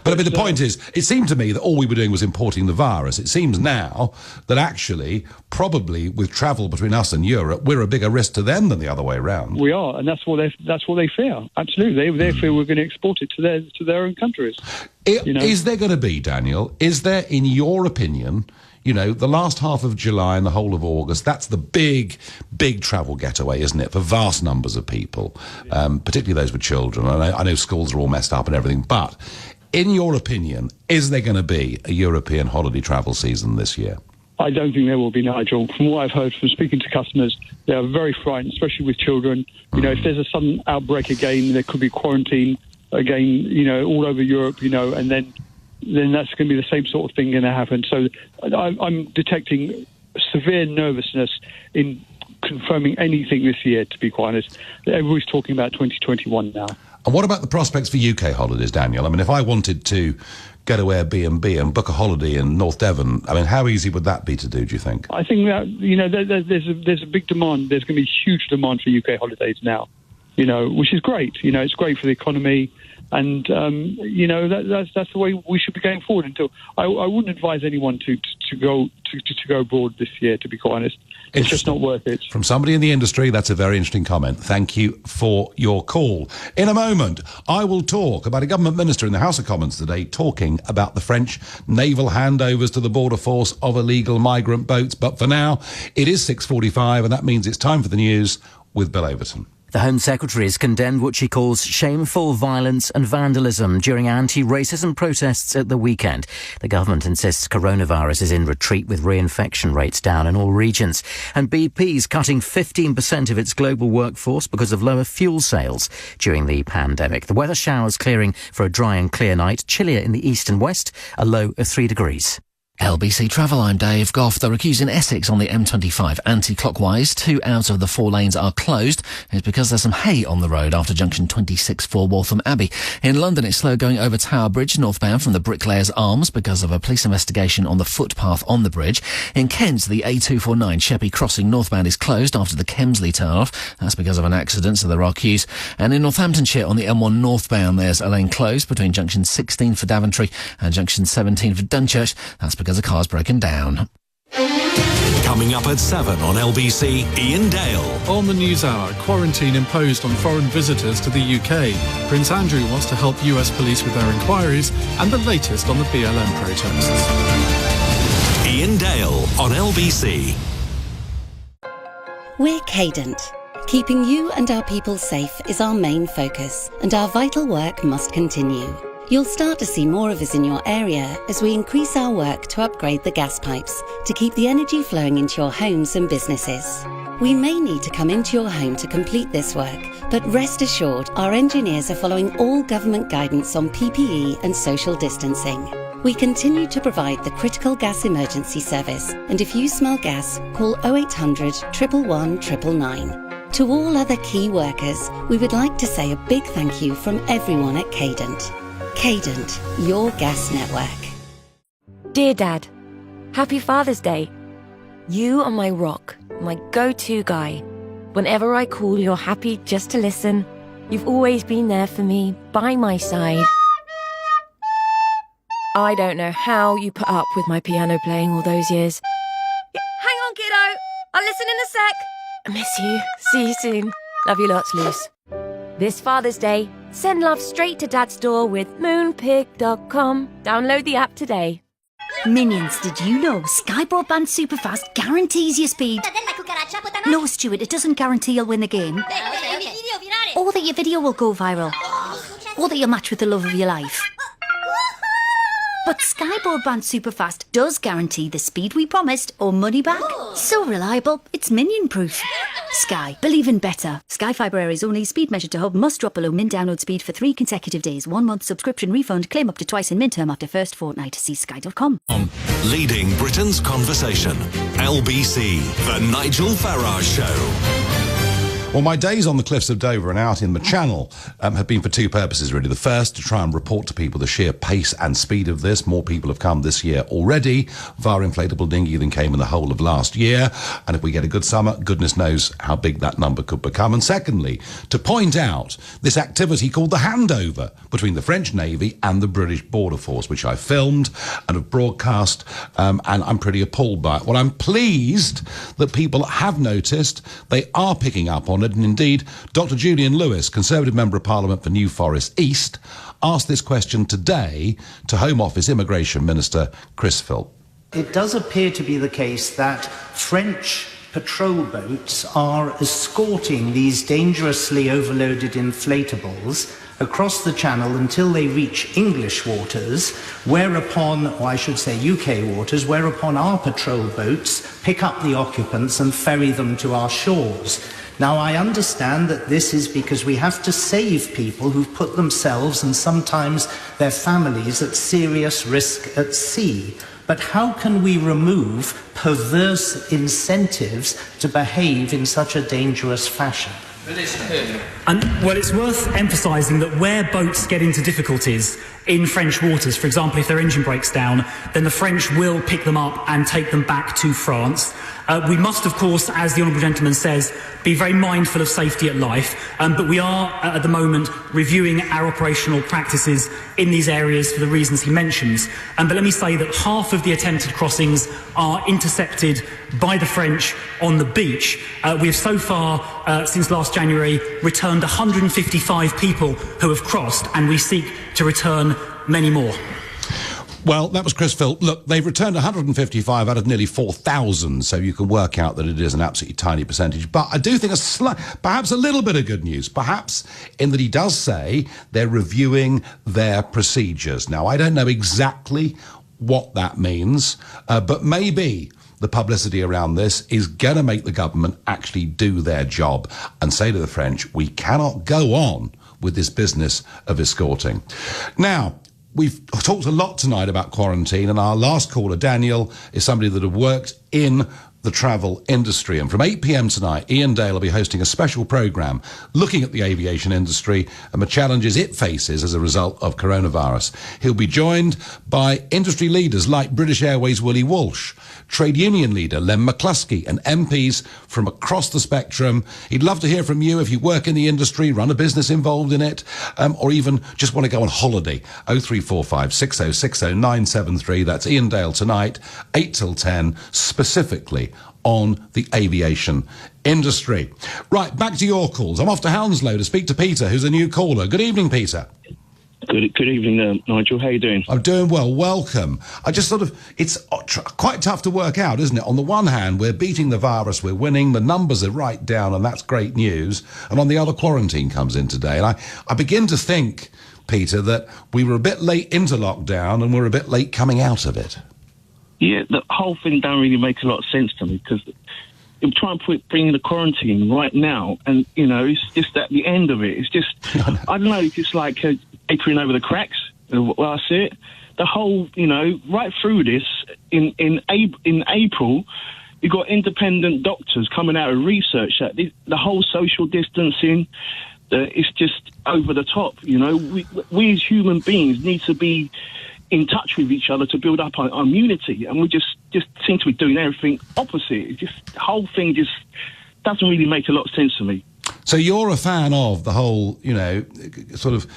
But I mean, the point is, it seemed to me that all we were doing was importing the virus. It seems now that actually, probably with travel between us and Europe, we're a bigger risk to them than the other way around. We are, and that's what they fear. Absolutely, they fear we're going to export it to their own countries. Is there going to be, Daniel? Is there, in your opinion? The last half of July and the whole of August, that's the big travel getaway, isn't it, for vast numbers of people, particularly those with children. I know schools are all messed up and everything, but in your opinion, is there going to be a European holiday travel season this year? I don't think there will be, Nigel. From what I've heard from speaking to customers, they are very frightened, especially with children. If there's a sudden outbreak again, there could be quarantine again, all over Europe, and then that's going to be the same sort of thing going to happen. So I'm detecting severe nervousness in confirming anything this year, to be quite honest. Everybody's talking about 2021 now. And what about the prospects for UK holidays, Daniel? I mean, if I wanted to go to Airbnb and book a holiday in North Devon, I mean, how easy would that be to do, do you think? I think that, there's a big demand. There's going to be huge demand for UK holidays now, which is great. It's great for the economy. And, that's the way we should be going forward. Until I wouldn't advise anyone to go abroad this year, to be quite honest. It's just not worth it. From somebody in the industry, that's a very interesting comment. Thank you for your call. In a moment, I will talk about a government minister in the House of Commons today talking about the French naval handovers to the border force of illegal migrant boats. But for now, it is 6:45, and that means it's time for the news with Bill Overton. The Home Secretary has condemned what she calls shameful violence and vandalism during anti-racism protests at the weekend. The government insists coronavirus is in retreat with reinfection rates down in all regions. And BP's cutting 15% of its global workforce because of lower fuel sales during the pandemic. The weather showers clearing for a dry and clear night, chillier in the east and west, a low of 3 degrees. LBC Travel, I'm Dave Goff. They're accusing Essex on the M25 anti-clockwise. 2 out of the 4 lanes are closed. It's because there's some hay on the road after junction 26 for Waltham Abbey. In London, it's slow going over Tower Bridge northbound from the Bricklayers Arms because of a police investigation on the footpath on the bridge. In Kent, the A249 Sheppey Crossing northbound is closed after the Kemsley turn-off. That's because of an accident, so there are queues. And in Northamptonshire, on the M1 northbound, there's a lane closed between junction 16 for Daventry and junction 17 for Dunchurch. That's because a car's broken down. Coming up at 7 on LBC, Ian Dale. On the News Hour, quarantine imposed on foreign visitors to the UK. Prince Andrew wants to help US police with their inquiries, and the latest on the BLM protests. Ian Dale on LBC. We're Cadent. Keeping you and our people safe is our main focus, and our vital work must continue. You'll start to see more of us in your area as we increase our work to upgrade the gas pipes to keep the energy flowing into your homes and businesses. We may need to come into your home to complete this work, but rest assured our engineers are following all government guidance on PPE and social distancing. We continue to provide the critical gas emergency service, and if you smell gas, call 0800 111 999. To all other key workers, we would like to say a big thank you from everyone at Cadent. Cadent, your gas network. Dear Dad, Happy Father's Day. You are my rock, my go-to guy. Whenever I call, you're happy just to listen. You've always been there for me, by my side. I don't know how you put up with my piano playing all those years. Hang on, kiddo. I'll listen in a sec. I miss you. See you soon. Love you lots, Luce. This Father's Day, send love straight to Dad's door with moonpig.com. Download the app today. Minions, did you know Sky Broadband Superfast guarantees your speed? No, Stuart, it doesn't guarantee you'll win the game. Or that your video will go viral. Or that you'll match with the love of your life. But Sky Broadband Superfast does guarantee the speed we promised or money back. So reliable, it's minion-proof. Sky, believe in better. Sky Fibre areas only. Speed measured to hub must drop below min download speed for 3 consecutive days. 1 month subscription refund. Claim up to twice in min term after first fortnight. See sky.com. Leading Britain's conversation. LBC, The Nigel Farage Show. Well, my days on the cliffs of Dover and out in the Channel have been for two purposes, really. The first, to try and report to people the sheer pace and speed of this. More people have come this year already via inflatable dinghy than came in the whole of last year. And if we get a good summer, goodness knows how big that number could become. And secondly, to point out this activity called the handover between the French Navy and the British Border Force, which I filmed and have broadcast, and I'm pretty appalled by it. Well, I'm pleased that people have noticed. They are picking up on it. And indeed, Dr. Julian Lewis, Conservative Member of Parliament for New Forest East, asked this question today to Home Office Immigration Minister Chris Philp. It does appear to be the case that French patrol boats are escorting these dangerously overloaded inflatables across the Channel until they reach English waters, whereupon, or I should say UK waters, whereupon our patrol boats pick up the occupants and ferry them to our shores. Now, I understand that this is because we have to save people who've put themselves and sometimes their families at serious risk at sea. But how can we remove perverse incentives to behave in such a dangerous fashion? Well, it's worth emphasising that where boats get into difficulties in French waters, for example, if their engine breaks down, then the French will pick them up and take them back to France. We must, of course, as the Honourable Gentleman says, be very mindful of safety at life, but we are, at the moment, reviewing our operational practices in these areas for the reasons he mentions. But let me say that half of the attempted crossings are intercepted by the French on the beach. We have so far, since last January, returned 155 people who have crossed, and we seek to return many more. Well, that was Chris Philp. Look, they've returned 155 out of nearly 4,000, so you can work out that it is an absolutely tiny percentage. But I do think perhaps a little bit of good news, perhaps in that he does say they're reviewing their procedures. Now, I don't know exactly what that means, but maybe the publicity around this is going to make the government actually do their job and say to the French, we cannot go on with this business of escorting. Now, we've talked a lot tonight about quarantine, and our last caller, Daniel, is somebody that have worked in the travel industry. And from 8 p.m. tonight, Ian Dale will be hosting a special programme looking at the aviation industry and the challenges it faces as a result of coronavirus. He'll be joined by industry leaders like British Airways' Willie Walsh, trade union leader Len McCluskey, and MPs from across the spectrum. He'd love to hear from you if you work in the industry, run a business involved in it, or even just want to go on holiday. 0345 6060 973. That's Ian Dale tonight, 8 till 10, specifically on the aviation industry. Right, back to your calls. I'm off to Hounslow to speak to Peter, who's a new caller. Good evening, Peter. Good evening, Nigel. How are you doing? I'm doing well. Welcome. I just it's quite tough to work out, isn't it? On the one hand, we're beating the virus, we're winning, the numbers are right down, and that's great news. And on the other, quarantine comes in today. And I begin to think, Peter, that we were a bit late into lockdown and we're a bit late coming out of it. Yeah, the whole thing don't really make a lot of sense to me, because I'm trying to bring the quarantine right now, and, you know, it's just at the end of it. It's just, I don't know, it's just like apron over the cracks, well, I see it. The whole, you know, right through this, in April, you've got independent doctors coming out of research that the whole social distancing, it's just over the top, you know. We as human beings need to be in touch with each other to build up our immunity, and we just seem to be doing everything opposite. It just, the whole thing just doesn't really make a lot of sense to me. So you're a fan of the whole, you know, sort of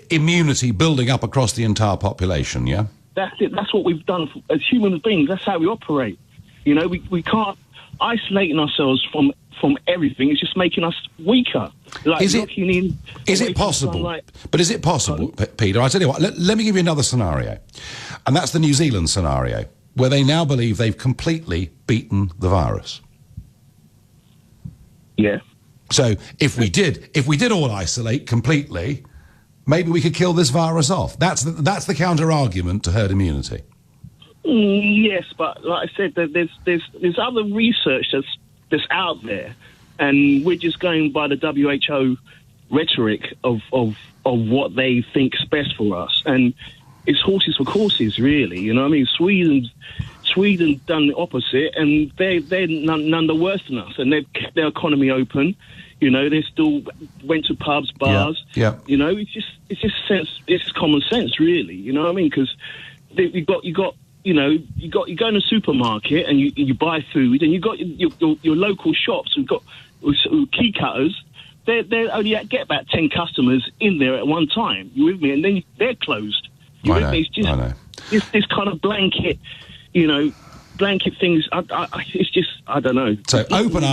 immunity building up across the entire population, yeah? That's it. That's what we've done as human beings. That's how we operate. You know, we can't isolating ourselves from everything. It's just making us weaker. Like is it possible? But is it possible, Peter? I tell you what. Let me give you another scenario, and that's the New Zealand scenario, where they now believe they've completely beaten the virus. Yeah. So if we did all isolate completely, maybe we could kill this virus off. That's the counter argument to herd immunity. Yes, but like I said, there's other research that's out there, and we're just going by the WHO rhetoric of what they think's best for us, and it's horses for courses, really. You know what I mean? Sweden done the opposite, and they're none the worse than us, and they've kept their economy open. You know, they still went to pubs, bars. Yeah. You know, it's just common sense, really. You know what I mean? Because you go in a supermarket and you buy food, and you got your local shops who've got key cutters. They only get about 10 customers in there at one time. You with me? And then they're closed. You with me? It's just this kind of blanket, blanket things. It's just, I don't know. So open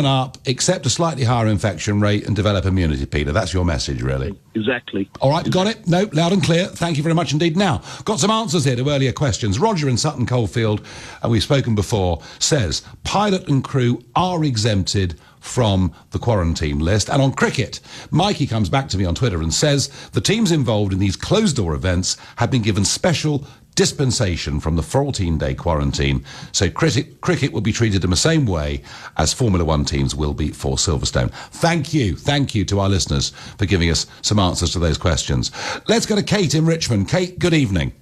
up, accept a slightly higher infection rate, and develop immunity, Peter. That's your message, really. Exactly. All right, got it? No, loud and clear. Thank you very much indeed. Now, got some answers here to earlier questions. Roger in Sutton Coldfield, and we've spoken before, says pilot and crew are exempted from the quarantine list. And on cricket, Mikey comes back to me on Twitter and says the teams involved in these closed-door events have been given special dispensation from the 14-day quarantine, so cricket will be treated in the same way as Formula One teams will be for Silverstone. Thank you to our listeners for giving us some answers to those questions. Let's go to Kate in Richmond. Kate, good evening.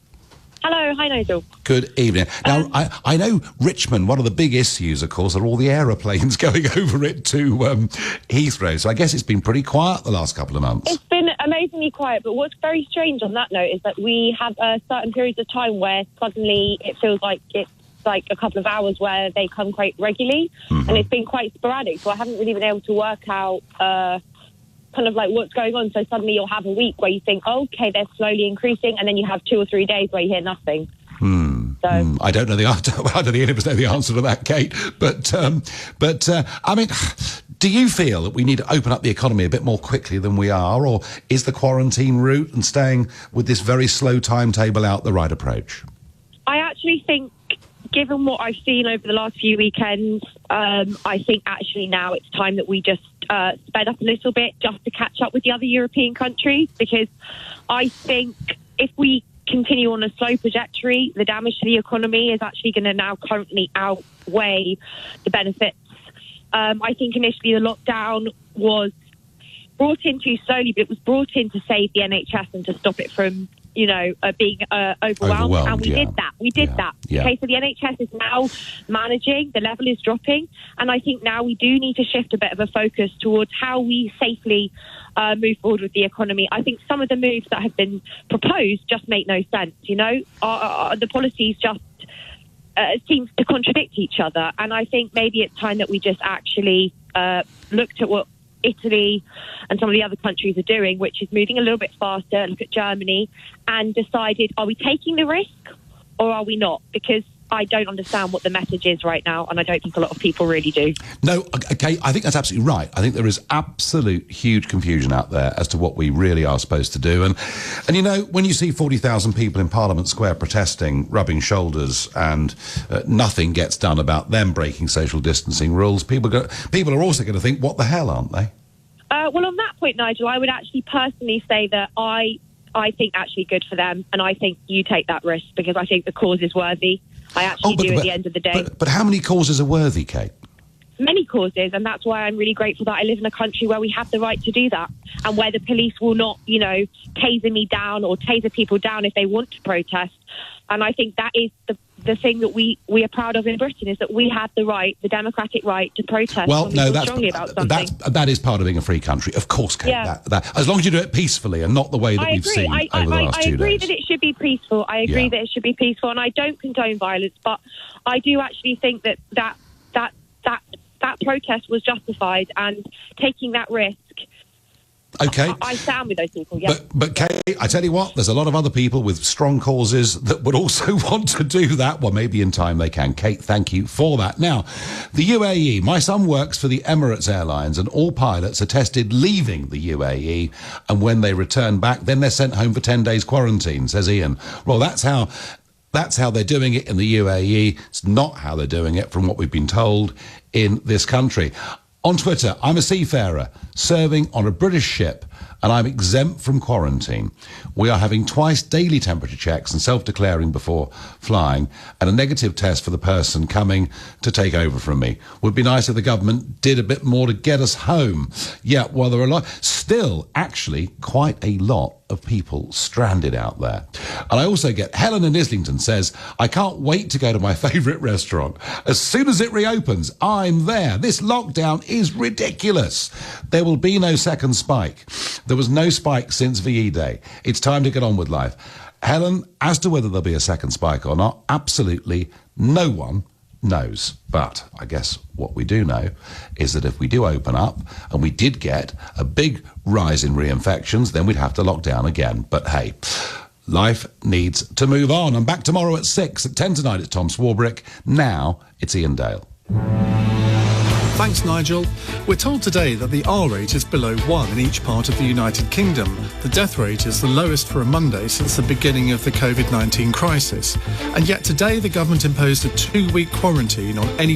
Hello, hi Nigel. Good evening. Now, I know Richmond, one of the big issues, of course, are all the aeroplanes going over it to Heathrow, so I guess it's been pretty quiet the last couple of months. It's been amazingly quiet, but what's very strange on that note is that we have certain periods of time where suddenly it feels like it's like a couple of hours where they come quite regularly, and it's been quite sporadic, so I haven't really been able to work out kind of like what's going on. So suddenly you'll have a week where you think, okay, they're slowly increasing, and then you have 2 or 3 days where you hear nothing. I don't know the answer. I don't think any of us know the answer to that, Kate. But I mean, do you feel that we need to open up the economy a bit more quickly than we are, or is the quarantine route and staying with this very slow timetable out the right approach? I actually think, given what I've seen over the last few weekends, I think actually now it's time that we just sped up a little bit just to catch up with the other European countries, because I think if we continue on a slow trajectory, the damage to the economy is actually going to now currently outweigh the benefits. I think initially the lockdown was brought in too slowly, but it was brought in to save the NHS and to stop it from being overwhelmed, and we did that. We did that. Yeah. Okay, so the NHS is now managing, the level is dropping, and I think now we do need to shift a bit of a focus towards how we safely move forward with the economy. I think some of the moves that have been proposed just make no sense, the policies just seem to contradict each other, and I think maybe it's time that we just actually looked at what Italy and some of the other countries are doing, which is moving a little bit faster, look at Germany, and decided, are we taking the risk or are we not? Because I don't understand what the message is right now, and I don't think a lot of people really do. No, okay, I think that's absolutely right. I think there is absolute huge confusion out there as to what we really are supposed to do. And when you see 40,000 people in Parliament Square protesting, rubbing shoulders, and nothing gets done about them breaking social distancing rules, people are also going to think, what the hell, aren't they? Well, on that point, Nigel, I would actually personally say that I think actually good for them, and I think you take that risk because I think the cause is worthy. I actually do at the end of the day. But how many causes are worthy, Kate? Many causes, and that's why I'm really grateful that I live in a country where we have the right to do that, and where the police will not, taser me down or taser people down if they want to protest. And I think that is the thing that we are proud of in Britain, is that we have the right, the democratic right to protest. Well, no, that is part of being a free country, of course, Kate. Yeah. That as long as you do it peacefully and not the way that we've seen over the last 2 days. I agree that it should be peaceful. I agree that it should be peaceful, and I don't condone violence. But I do actually think that protest was justified, and taking that risk OK. I stand with those people, yeah. But Kate, I tell you what, there's a lot of other people with strong causes that would also want to do that. Well, maybe in time they can. Kate, thank you for that. Now, the UAE. My son works for the Emirates Airlines, and all pilots are tested leaving the UAE, and when they return back, then they're sent home for 10 days quarantine, says Ian. Well, that's how they're doing it in the UAE. It's not how they're doing it from what we've been told in this country. On Twitter, I'm a seafarer serving on a British ship, and I'm exempt from quarantine. We are having twice daily temperature checks and self-declaring before flying, and a negative test for the person coming to take over from me. Would be nice if the government did a bit more to get us home. Yeah, well, there are still actually quite a lot of people stranded out there. And I also get Helen in Islington says, I can't wait to go to my favourite restaurant. As soon as it reopens, I'm there. This lockdown is ridiculous. There will be no second spike. There was no spike since VE Day. It's time to get on with life. Helen, as to whether there'll be a second spike or not, absolutely no one knows. But I guess what we do know is that if we do open up and we did get a big rise in reinfections, then we'd have to lock down again. But hey, life needs to move on. I'm back tomorrow at 6. At 10 tonight, it's Tom Swarbrick. Now it's Ian Dale. Thanks, Nigel. We're told today that the R rate is below 1 in each part of the United Kingdom. The death rate is the lowest for a Monday since the beginning of the COVID-19 crisis. And yet today the government imposed a 2-week quarantine on anyone